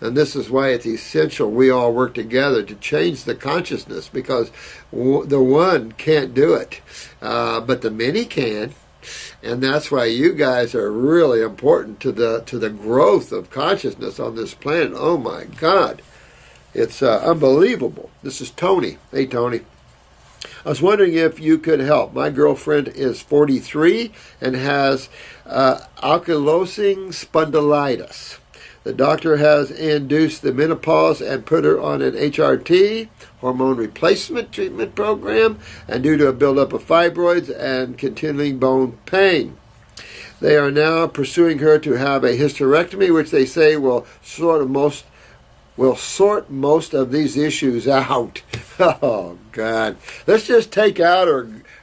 And this is why it's essential we all work together to change the consciousness, because the one can't do it, but the many can. And that's why you guys are really important to the growth of consciousness on this planet. Oh my God. It's unbelievable. This is Tony. Hey, Tony. I was wondering if you could help. My girlfriend is 43 and has ankylosing spondylitis. The doctor has induced the menopause and put her on an HRT, hormone replacement treatment program, and due to a buildup of fibroids and continuing bone pain. They are now pursuing her to have a hysterectomy, which they say will sort most of these issues out. Oh, God. Let's just take out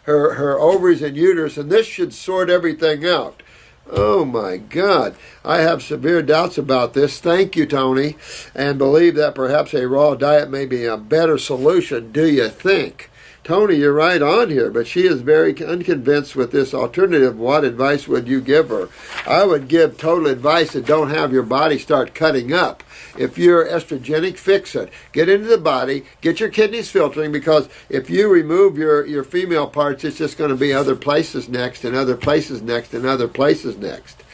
her ovaries and uterus, and this should sort everything out. Oh, my God. I have severe doubts about this. Thank you, Tony, and believe that perhaps a raw diet may be a better solution. Do you think? Tony, you're right on here, but she is very unconvinced with this alternative. What advice would you give her? I would give total advice that don't have your body start cutting up. If you're estrogenic, fix it. Get into the body, get your kidneys filtering, because if you remove your female parts, it's just going to be other places next, and other places next, and other places next.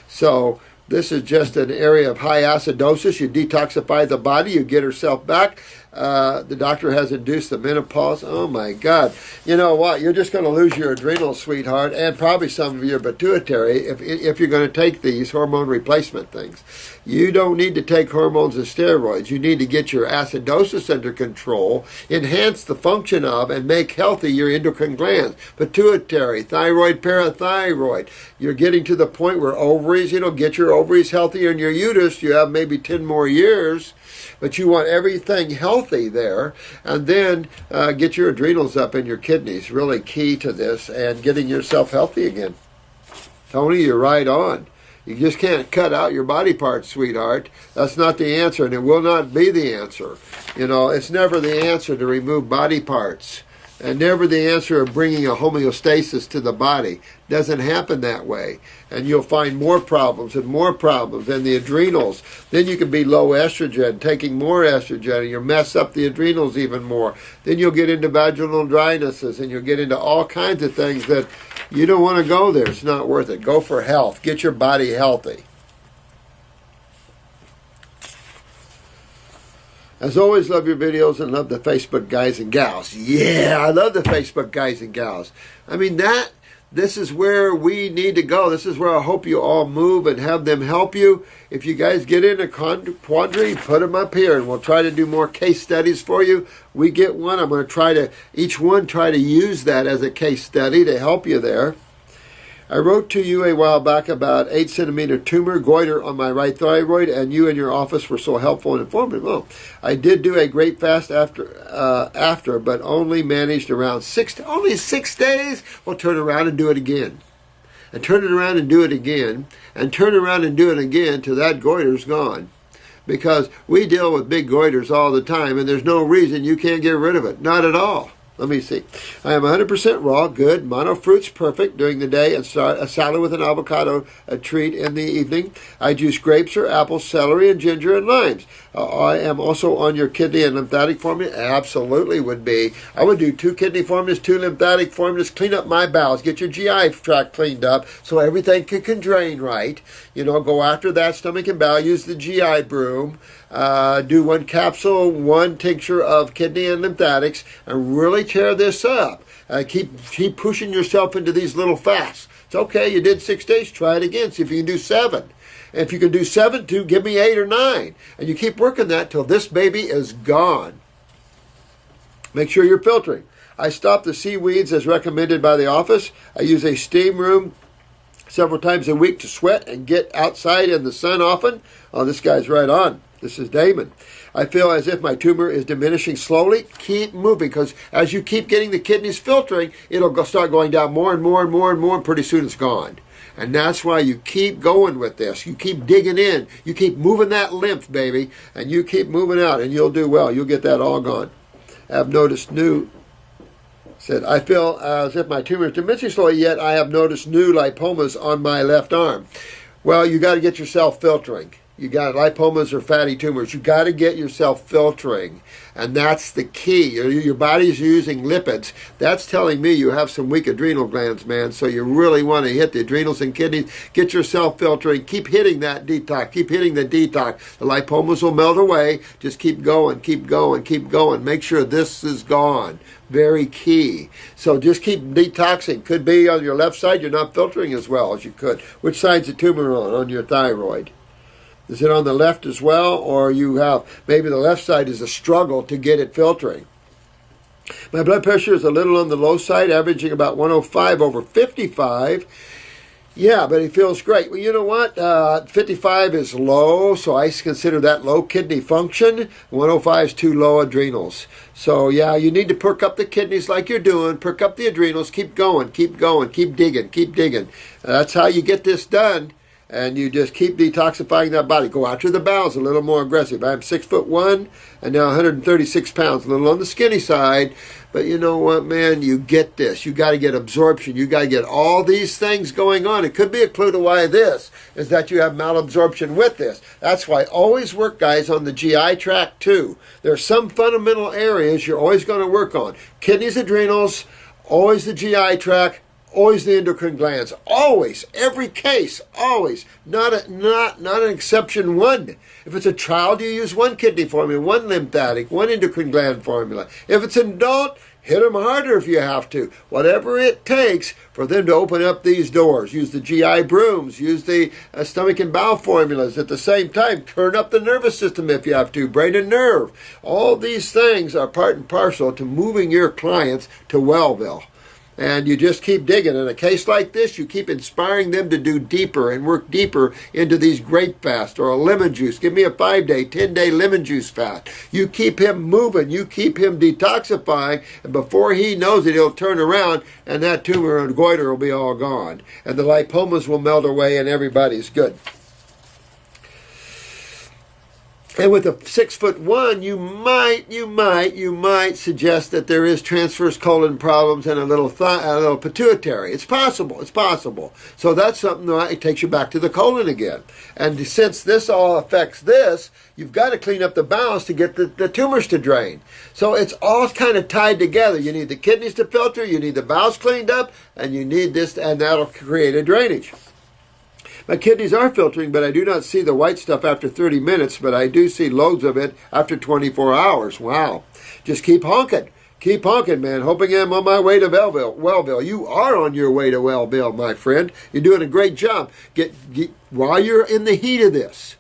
So this is just an area of high acidosis. You detoxify the body, you get herself back. The doctor has induced the menopause. Oh my God. You know what? You're just going to lose your adrenals, sweetheart, and probably some of your pituitary if you're going to take these hormone replacement things. You don't need to take hormones and steroids. You need to get your acidosis under control, enhance the function of, and make healthy your endocrine glands, pituitary, thyroid, parathyroid. You're getting to the point where ovaries, get your ovaries healthier, and your uterus, you have maybe 10 more years. But you want everything healthy there, and then get your adrenals up and your kidneys. Really key to this, and getting yourself healthy again. Tony, you're right on. You just can't cut out your body parts, sweetheart. That's not the answer, and it will not be the answer. It's never the answer to remove body parts, and never the answer of bringing a homeostasis to the body. Doesn't happen that way. And you'll find more problems and the adrenals. Then you can be low estrogen, taking more estrogen, and you'll mess up the adrenals even more. Then you'll get into vaginal drynesses, and you'll get into all kinds of things that you don't want to go there. It's not worth it. Go for health. Get your body healthy. As always, love your videos and love the Facebook guys and gals. Yeah, I love the Facebook guys and gals. I mean, this is where we need to go. This is where I hope you all move and have them help you. If you guys get in a quandary, put them up here, and we'll try to do more case studies for you. We get one. I'm going to each one try to use that as a case study to help you there. I wrote to you a while back about 8-centimeter tumor goiter on my right thyroid, and you and your office were so helpful and informative. Well, I did do a great fast after, but only managed around 6 days. We'll turn around and do it again. And turn it around and do it again. And turn around and do it again till that goiter's gone. Because we deal with big goiters all the time, and there's no reason you can't get rid of it. Not at all. Let me see. I am 100% raw, good, mono fruits perfect during the day, and a salad with an avocado treat in the evening. I juice grapes or apples, celery, and ginger and limes. I am also on your kidney and lymphatic formula. Absolutely would be. I would do 2 kidney formulas, 2 lymphatic formulas, clean up my bowels, get your GI tract cleaned up so everything can drain right. Go after that stomach and bowel, use the GI broom. Do 1 capsule, 1 tincture of kidney and lymphatics, and really tear this up. Keep pushing yourself into these little fasts. It's okay, you did 6 days, try it again, see if you can do 7. And if you can do 7, give me 8 or 9. And you keep working that till this baby is gone. Make sure you're filtering. I stop the seaweeds as recommended by the office. I use a steam room several times a week to sweat and get outside in the sun often. Oh, this guy's right on. This is Damon. I feel as if my tumor is diminishing slowly. Keep moving, because as you keep getting the kidneys filtering, it'll start going down more and more and more and more, and pretty soon it's gone. And that's why you keep going with this. You keep digging in. You keep moving that lymph, baby, and you keep moving out, and you'll do well. You'll get that all gone. I've noticed new... Said, I feel as if my tumor is diminishing slowly, yet I have noticed new lipomas on my left arm. Well, you got to get yourself filtering. You got lipomas or fatty tumors. You got to get yourself filtering, and that's the key. Your body's using lipids. That's telling me you have some weak adrenal glands, man. So you really want to hit the adrenals and kidneys. Get yourself filtering. Keep hitting that detox. Keep hitting the detox. The lipomas will melt away. Just keep going, keep going, keep going. Make sure this is gone. Very key. So just keep detoxing. Could be on your left side, you're not filtering as well as you could. Which side's the tumor on? On your thyroid. Is it on the left as well, or you have, maybe the left side is a struggle to get it filtering? My blood pressure is a little on the low side, averaging about 105 over 55. Yeah, but it feels great. Well, you know what? 55 is low, so I consider that low kidney function. 105 is too low adrenals. So, yeah, you need to perk up the kidneys like you're doing. Perk up the adrenals. Keep going, keep going, keep digging, keep digging. That's how you get this done. And you just keep detoxifying that body. Go after the bowels a little more aggressive. I'm 6'1" and now 136 pounds, a little on the skinny side. But you know what, man? You get this. You got to get absorption. You got to get all these things going on. It could be a clue to why this is that you have malabsorption with this. That's why always work, guys, on the GI tract too. There are some fundamental areas you're always going to work on. Kidneys, adrenals, always the GI tract. Always the endocrine glands. Always. Every case. Always. Not an exception one. If it's a child, you use one kidney formula, one lymphatic, one endocrine gland formula. If it's an adult, hit them harder if you have to. Whatever it takes for them to open up these doors. Use the GI brooms. Use the stomach and bowel formulas. At the same time, turn up the nervous system if you have to. Brain and nerve. All these things are part and parcel to moving your clients to Wellville. And you just keep digging. In a case like this, you keep inspiring them to do deeper and work deeper into these grape fasts or a lemon juice. Give me a 5-day, 10-day lemon juice fast. You keep him moving. You keep him detoxifying. And before he knows it, he'll turn around and that tumor and goiter will be all gone. And the lipomas will melt away and everybody's good. And with a 6'1", you might suggest that there is transverse colon problems and a little pituitary. It's possible. It's possible. So that's something that it takes you back to the colon again. And since this all affects this, you've got to clean up the bowels to get the tumors to drain. So it's all kind of tied together. You need the kidneys to filter, you need the bowels cleaned up, and you need this, and that'll create a drainage. My kidneys are filtering, but I do not see the white stuff after 30 minutes, but I do see loads of it after 24 hours. Wow. Just keep honking. Keep honking, man. Hoping I'm on my way to Wellville. You are on your way to Wellville, my friend. You're doing a great job. While you're in the heat of this,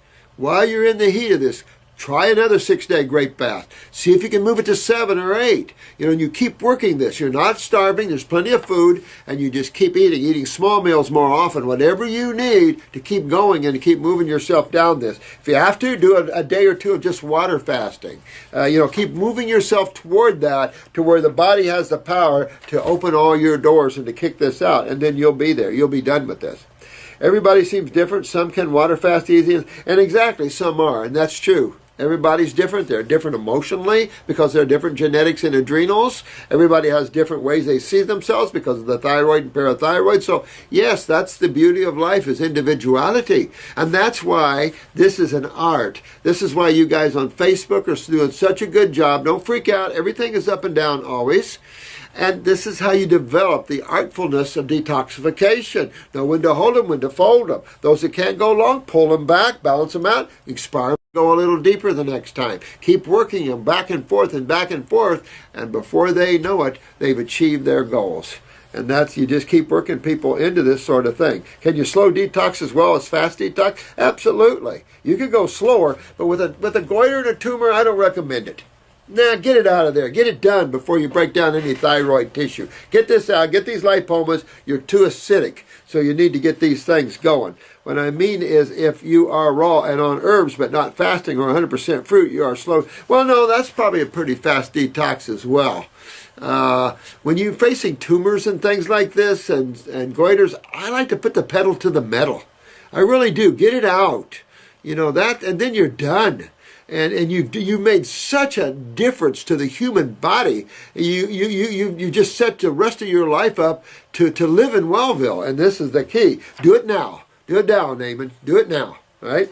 try another 6-day grape fast. See if you can move it to 7 or 8. And you keep working this. You're not starving. There's plenty of food, and you just keep eating small meals more often, whatever you need to keep going and to keep moving yourself down this. If you have to, do a day or two of just water fasting. Keep moving yourself toward that, to where the body has the power to open all your doors and to kick this out, and then you'll be there. You'll be done with this. Everybody seems different. Some can water fast easy, and exactly, some are, and that's true. Everybody's different. They're different emotionally because they're different genetics and adrenals. Everybody has different ways they see themselves because of the thyroid and parathyroid. So, yes, that's the beauty of life, is individuality. And that's why this is an art. This is why you guys on Facebook are doing such a good job. Don't freak out. Everything is up and down always. And this is how you develop the artfulness of detoxification. Know when to hold them, when to fold them. Those that can't go long, pull them back, balance them out, expire them. Go a little deeper the next time. Keep working them back and forth, and before they know it, they've achieved their goals. And that's, you just keep working people into this sort of thing. Can you slow detox as well as fast detox? Absolutely. You can go slower, but with a goiter and a tumor, I don't recommend it. Nah, get it out of there. Get it done before you break down any thyroid tissue. Get this out. Get these lipomas. You're too acidic, so you need to get these things going. What I mean is, if you are raw and on herbs but not fasting or 100% fruit, you are slow. Well, no, that's probably a pretty fast detox as well. When you're facing tumors and things like this and goiters, I like to put the pedal to the metal. I really do. Get it out. You know that, and then you're done. And you made such a difference to the human body. You just set the rest of your life up to live in Wellville, and this is the key. Do it now. Do it now, Naaman. Do it now. All right.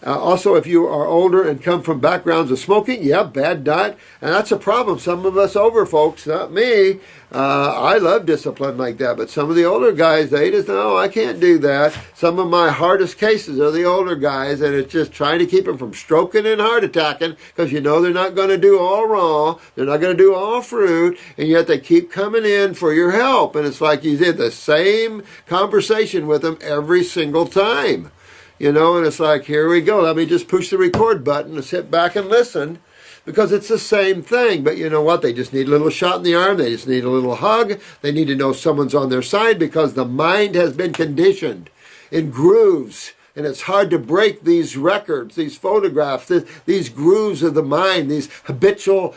Also, if you are older and come from backgrounds of smoking, yeah, bad diet, and that's a problem. Some of us older folks, not me, I love discipline like that, but some of the older guys, they just, no, I can't do that. Some of my hardest cases are the older guys, and it's just trying to keep them from stroking and heart attacking, because you know they're not going to do all raw, they're not going to do all fruit, and yet they keep coming in for your help, and it's like you did the same conversation with them every single time. You know, and it's like, here we go. Let me just push the record button and sit back and listen, because it's the same thing. But you know what? They just need a little shot in the arm. They just need a little hug. They need to know someone's on their side, because the mind has been conditioned in grooves. And it's hard to break these records, these photographs, these grooves of the mind, these habitual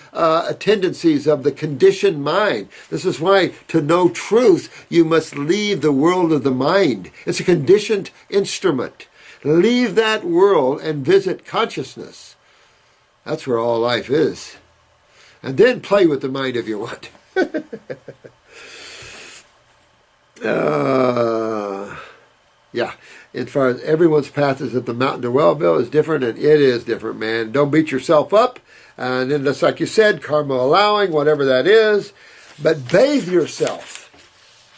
tendencies of the conditioned mind. This is why, to know truth, you must leave the world of the mind. It's a conditioned instrument. Leave that world and visit consciousness. That's where all life is. And then play with the mind if you want. Yeah. As far as everyone's path is up the mountain to Wellville is different, and it is different, man. Don't beat yourself up. And then, just like you said, karma allowing, whatever that is. But bathe yourself.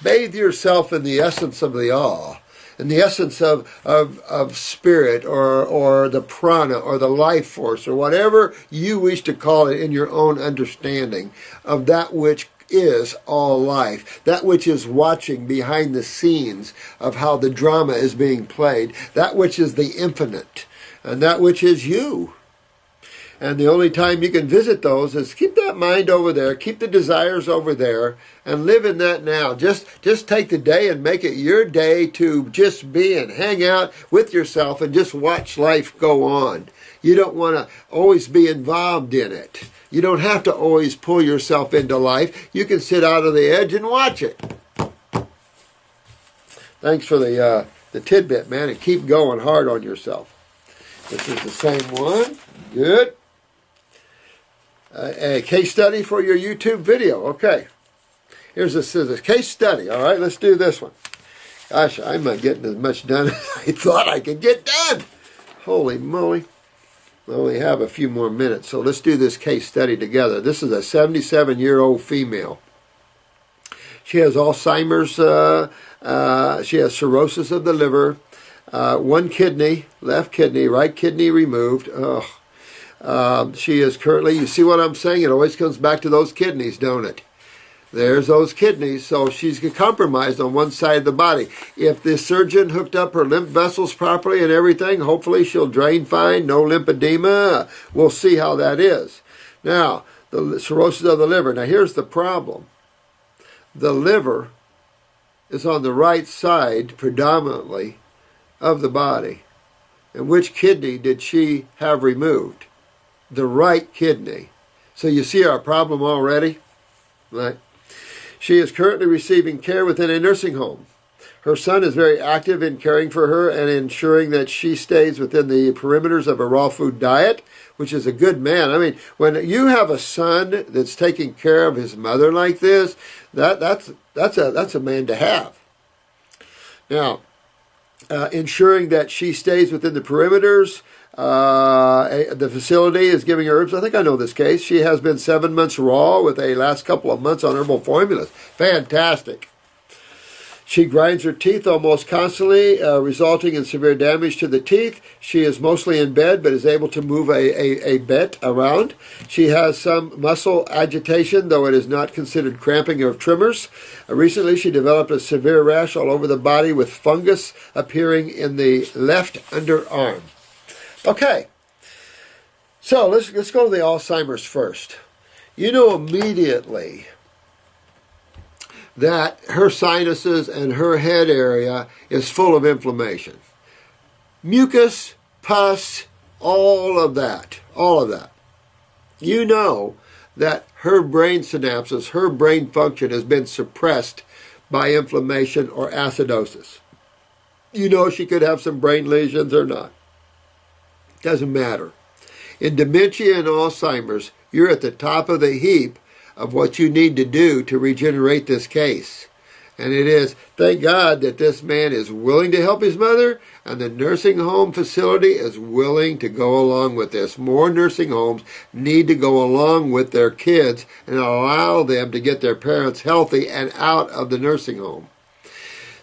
Bathe yourself in the essence of the awe. In the essence of spirit, or the prana, or the life force, or whatever you wish to call it in your own understanding of that which is all life, that which is watching behind the scenes of how the drama is being played, that which is the infinite, and that which is you. And the only time you can visit those is keep that mind over there, keep the desires over there, and live in that now. Just take the day and make it your day to just be and hang out with yourself and just watch life go on. You don't want to always be involved in it. You don't have to always pull yourself into life. You can sit out on the edge and watch it. Thanks for the tidbit, man, and keep going hard on yourself. This is the same one. Good. A case study for your YouTube video. Okay. Here's a case study. All right, let's do this one. Gosh, I'm not getting as much done as I thought I could get done. Holy moly. I only have a few more minutes, so let's do this case study together. This is a 77-year-old female. She has Alzheimer's. She has cirrhosis of the liver. One kidney, left kidney, right kidney removed. Ugh. She is currently, you see what I'm saying? It always comes back to those kidneys, don't it? There's those kidneys, so she's compromised on one side of the body. If the surgeon hooked up her lymph vessels properly and everything, hopefully she'll drain fine, no lymphedema. We'll see how that is. Now, the cirrhosis of the liver. Now, here's the problem. The liver is on the right side, predominantly, of the body. And which kidney did she have removed? The right kidney. So you see our problem already? Right? She is currently receiving care within a nursing home. Her son is very active in caring for her and ensuring that she stays within the perimeters of a raw food diet, which is a good man. I mean, when you have a son that's taking care of his mother like this, that's a man to have. Now, ensuring that she stays within the perimeters. The facility is giving her herbs. I think I know this case. She has been 7 months raw with a last couple of months on herbal formulas. Fantastic. She grinds her teeth almost constantly, resulting in severe damage to the teeth. She is mostly in bed, but is able to move a bit around. She has some muscle agitation, though it is not considered cramping or tremors. Recently, she developed a severe rash all over the body with fungus appearing in the left underarm. Okay, so let's go to the Alzheimer's first. You know immediately that her sinuses and her head area is full of inflammation. Mucus, pus, all of that. You know that her brain synapses, her brain function has been suppressed by inflammation or acidosis. You know she could have some brain lesions or not. Doesn't matter. In dementia and Alzheimer's, you're at the top of the heap of what you need to do to regenerate this case. And it is, thank God that this man is willing to help his mother, and the nursing home facility is willing to go along with this. More nursing homes need to go along with their kids and allow them to get their parents healthy and out of the nursing home.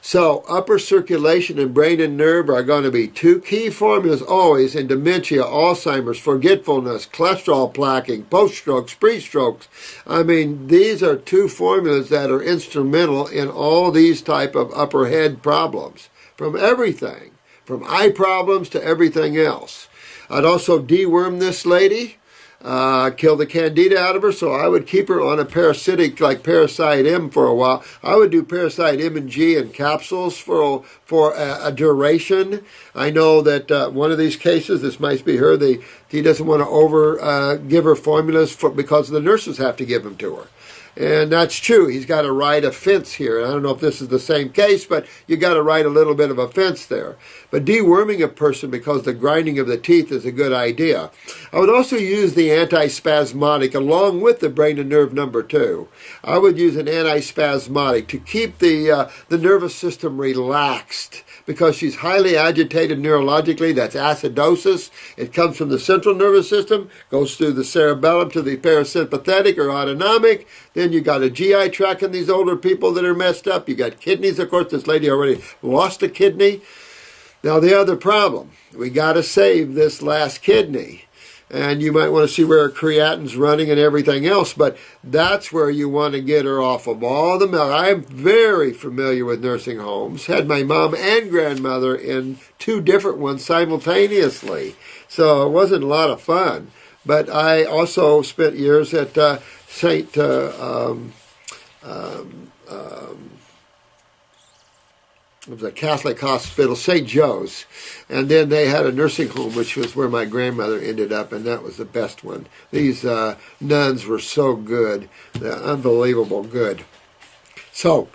So upper circulation and brain and nerve are going to be two key formulas always in dementia, Alzheimer's, forgetfulness, cholesterol plaquing, post-strokes, pre-strokes. I mean, these are two formulas that are instrumental in all these type of upper head problems, from everything, from eye problems to everything else. I'd also deworm this lady. Kill the candida out of her, so I would keep her on a parasitic like Parasite M for a while. I would do Parasite M and G in capsules for a duration. I know that one of these cases, this might be her, he doesn't want to give her formulas because the nurses have to give them to her. And that's true. He's got to ride a fence here. And I don't know if this is the same case, but you got to ride a little bit of a fence there. But deworming a person because the grinding of the teeth is a good idea. I would also use the antispasmodic along with the brain and nerve number 2. I would use an antispasmodic to keep the nervous system relaxed because she's highly agitated neurologically. That's acidosis. It comes from the central nervous system, goes through the cerebellum to the parasympathetic or autonomic. Then you got a GI tract in these older people that are messed up. You got kidneys, of course. This lady already lost a kidney. Now the other problem, we got to save this last kidney. And you might want to see where her creatine's running and everything else, but that's where you want to get her off of all the milk. I'm very familiar with nursing homes. Had my mom and grandmother in 2 different ones simultaneously. So it wasn't a lot of fun. But I also spent years at St. It was a Catholic hospital, St. Joe's, and then they had a nursing home, which was where my grandmother ended up, and that was the best one. These nuns were so good, they're unbelievable good. So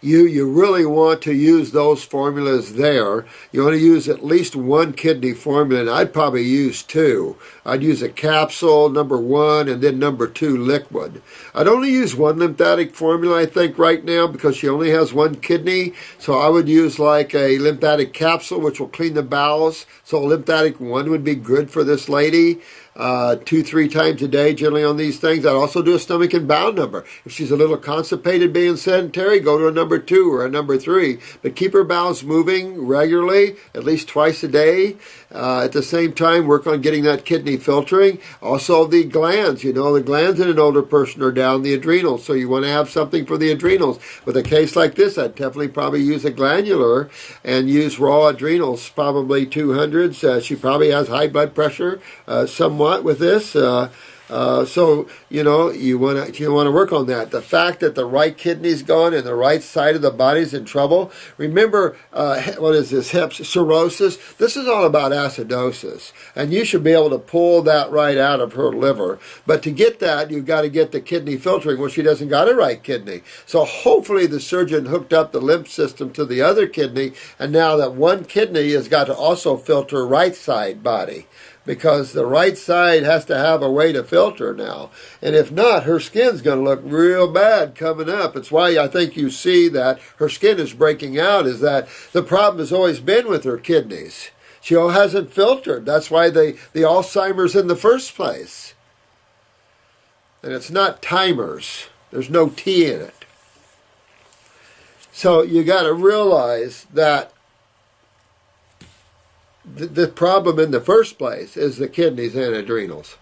you really want to use those formulas there. You want to use at least 1 kidney formula, and I'd probably use 2. I'd use a capsule, number 1, and then number 2 liquid. I'd only use 1 lymphatic formula, I think, right now, because she only has 1 kidney. So I would use like a lymphatic capsule, which will clean the bowels. So a lymphatic 1 would be good for this lady. 2-3 times a day generally on these things. I'd also do a stomach and bowel number. If she's a little constipated being sedentary, go to a number 2 or a number 3. But keep her bowels moving regularly, at least twice a day. At the same time, work on getting that kidney filtering. Also the glands, the glands in an older person are down the adrenals, so you want to have something for the adrenals. With a case like this, I'd definitely probably use a glandular and use raw adrenals, probably 200s. She probably has high blood pressure somewhat with this. So you want to work on that. The fact that the right kidney's gone and the right side of the body's in trouble. Remember, what is this? Cirrhosis. This is all about acidosis, and you should be able to pull that right out of her liver. But to get that, you've got to get the kidney filtering. Well, she doesn't got a right kidney, so hopefully the surgeon hooked up the lymph system to the other kidney, and now that 1 kidney has got to also filter right side body, because the right side has to have a way to filter now. And if not, her skin's going to look real bad coming up. It's why I think you see that her skin is breaking out, is that the problem has always been with her kidneys. She hasn't filtered. That's why the Alzheimer's in the first place. And it's not timers. There's no T in it. So you got to realize that the problem in the first place is the kidneys and adrenals.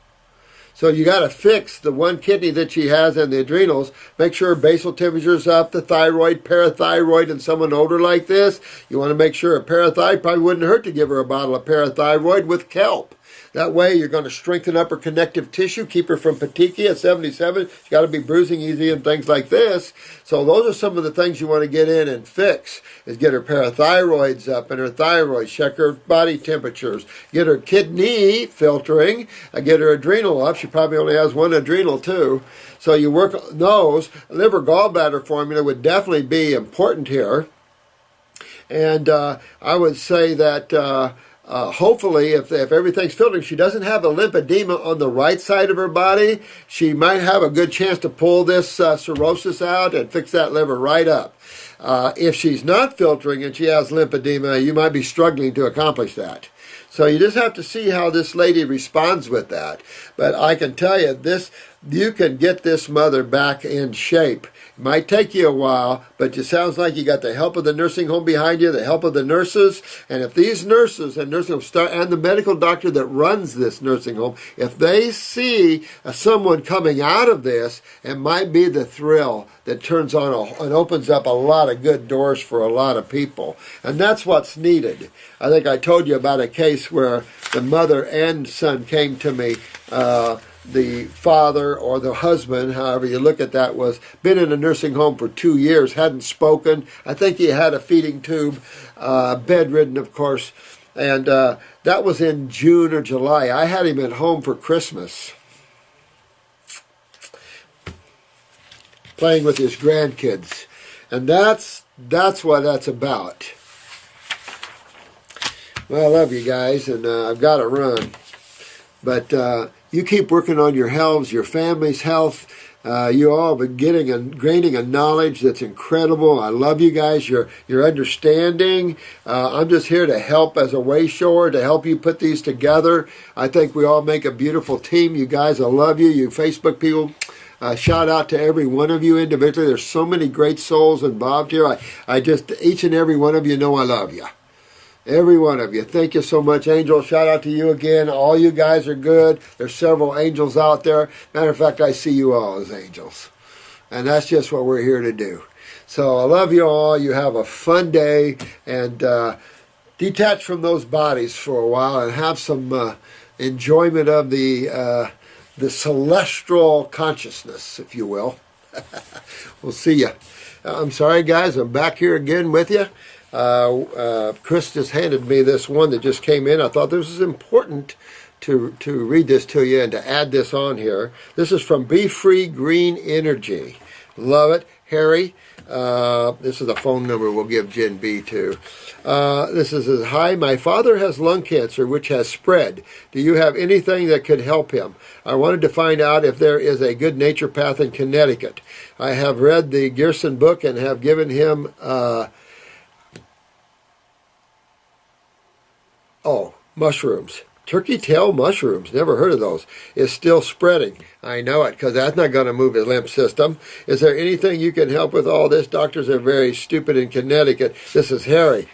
So you got to fix the one kidney that she has and the adrenals. Make sure her basal temperature's up, the thyroid, parathyroid in someone older like this. You want to make sure a parathyroid, probably wouldn't hurt to give her a bottle of parathyroid with kelp. That way you're going to strengthen up her connective tissue, keep her from petechiae at 77. She's got to be bruising easy and things like this. So those are some of the things you want to get in and fix, is get her parathyroids up and her thyroid, check her body temperatures, get her kidney filtering, get her adrenal up. She probably only has one adrenal too. So you work on those. Liver gallbladder formula would definitely be important here. And I would say that hopefully, if everything's filtering, she doesn't have a lymphedema on the right side of her body, she might have a good chance to pull this cirrhosis out and fix that liver right up. If she's not filtering and she has lymphedema, you might be struggling to accomplish that. So you just have to see how this lady responds with that. But I can tell you this, you can get this mother back in shape. It might take you a while, but it sounds like you got the help of the nursing home behind you, the help of the nurses. And if these nurses and nursing homes and the medical doctor that runs this nursing home, if they see someone coming out of this, it might be the thrill that turns on and opens up a lot of good doors for a lot of people. And that's what's needed. I think I told you about a case where the mother and son came to me. The father or the husband, however you look at that, was been in a nursing home for 2 years, hadn't spoken. I think he had a feeding tube, bedridden, of course. And that was in June or July. I had him at home for Christmas, playing with his grandkids. And that's what that's about. Well, I love you guys, and I've got to run. But you keep working on your health, your family's health. You all have been gaining a knowledge that's incredible. I love you guys, your understanding. I'm just here to help as a wayshower, to help you put these together. I think we all make a beautiful team. You guys, I love you. You Facebook people, shout out to every one of you individually. There's so many great souls involved here. I just, each and every one of you know I love you. Every one of you. Thank you so much, Angel. Shout out to you again. All you guys are good. There's several angels out there. Matter of fact, I see you all as angels. And that's just what we're here to do. So I love you all. You have a fun day. And detach from those bodies for a while and have some enjoyment of the celestial consciousness, if you will. We'll see you. I'm sorry, guys. I'm back here again with you. Chris just handed me this one that just came in. I thought this was important to read this to you and to add this on here. This is from Be Free Green Energy. Love it. Harry, this is a phone number we'll give Jen B to. This is, hi, my father has lung cancer which has spread. Do you have anything that could help him? I wanted to find out if there is a good naturopath in Connecticut. I have read the Gerson book and have given him mushrooms. Turkey tail mushrooms, never heard of those, is still spreading. I know it, because that's not going to move his lymph system. Is there anything you can help with all this? Doctors are very stupid in Connecticut. This is Harry.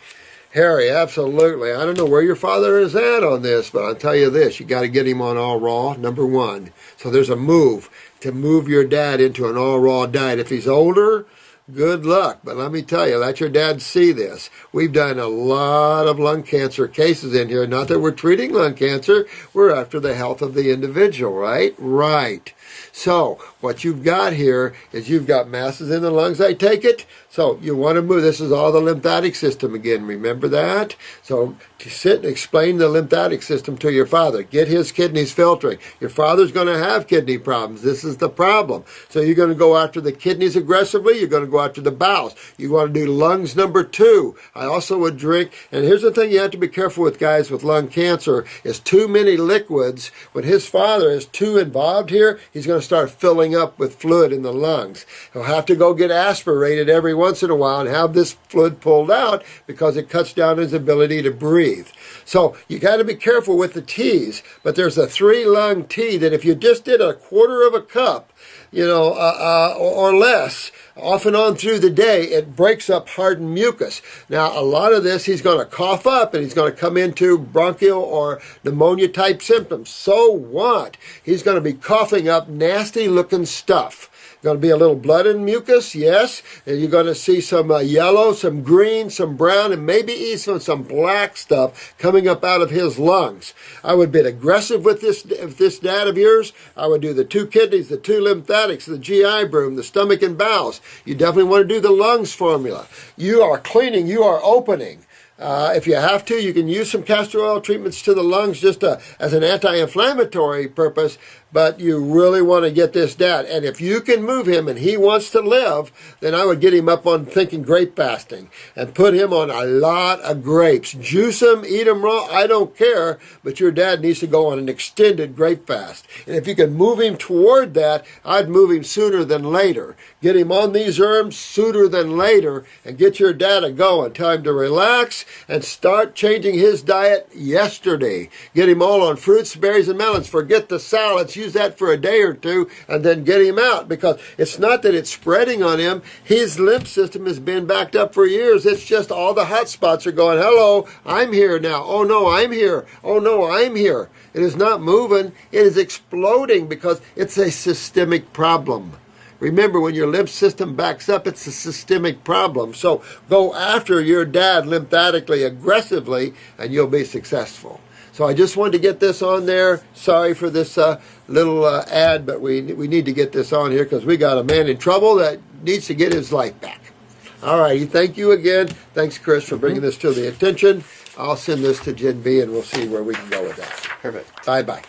Harry, absolutely. I don't know where your father is at on this, but I'll tell you this. You got to get him on all raw, number one. So there's a move to move your dad into an all raw diet. If he's older, good luck. But let me tell you, let your dad see this. We've done a lot of lung cancer cases in here. Not that we're treating lung cancer. We're after the health of the individual, right? Right. So what you've got here is you've got masses in the lungs, I take it. So you want to move. This is all the lymphatic system again. Remember that? So to sit and explain the lymphatic system to your father. Get his kidneys filtering. Your father's going to have kidney problems. This is the problem. So you're going to go after the kidneys aggressively. You're going to go after the bowels. You want to do lungs number 2. I also would drink, and here's the thing you have to be careful with, guys, with lung cancer, is too many liquids. When his father is too involved here, he's going to start filling up with fluid in the lungs. He'll have to go get aspirated every once in a while and have this fluid pulled out because it cuts down his ability to breathe. So you got to be careful with the teas, but there's a 3-lung tea that if you just did a quarter of a cup, or less, off and on through the day, it breaks up hardened mucus. Now, a lot of this he's going to cough up and he's going to come into bronchial or pneumonia type symptoms. So what? He's going to be coughing up nasty looking stuff. Going to be a little blood and mucus, yes, and you're going to see some yellow, some green, some brown, and maybe even some black stuff coming up out of his lungs. I would be aggressive with this dad of yours. I would do the 2 kidneys, the 2 lymphatics, the GI broom, the stomach and bowels. You definitely want to do the lungs formula. You are cleaning, you are opening. If you have to, you can use some castor oil treatments to the lungs just as an anti-inflammatory purpose, but you really want to get this dad. And if you can move him and he wants to live, then I would get him up on thinking grape fasting and put him on a lot of grapes. Juice them, eat them raw, I don't care, but your dad needs to go on an extended grape fast. And if you can move him toward that, I'd move him sooner than later. Get him on these herbs sooner than later and get your dad going. Tell him to relax and start changing his diet yesterday. Get him all on fruits, berries, and melons. Forget the salads. Use that for a day or two and then get him out, because it's not that it's spreading on him. His lymph system has been backed up for years. It's just all the hot spots are going, hello, I'm here now. Oh no, I'm here. Oh no, I'm here. It is not moving. It is exploding because it's a systemic problem. Remember, when your lymph system backs up, it's a systemic problem. So go after your dad lymphatically, aggressively, and you'll be successful. So I just wanted to get this on there. Sorry for this little ad, but we need to get this on here because we got a man in trouble that needs to get his life back. All righty. Thank you again. Thanks, Chris, for bringing this to the attention. I'll send this to Gen B, and we'll see where we can go with that. Perfect. Bye-bye.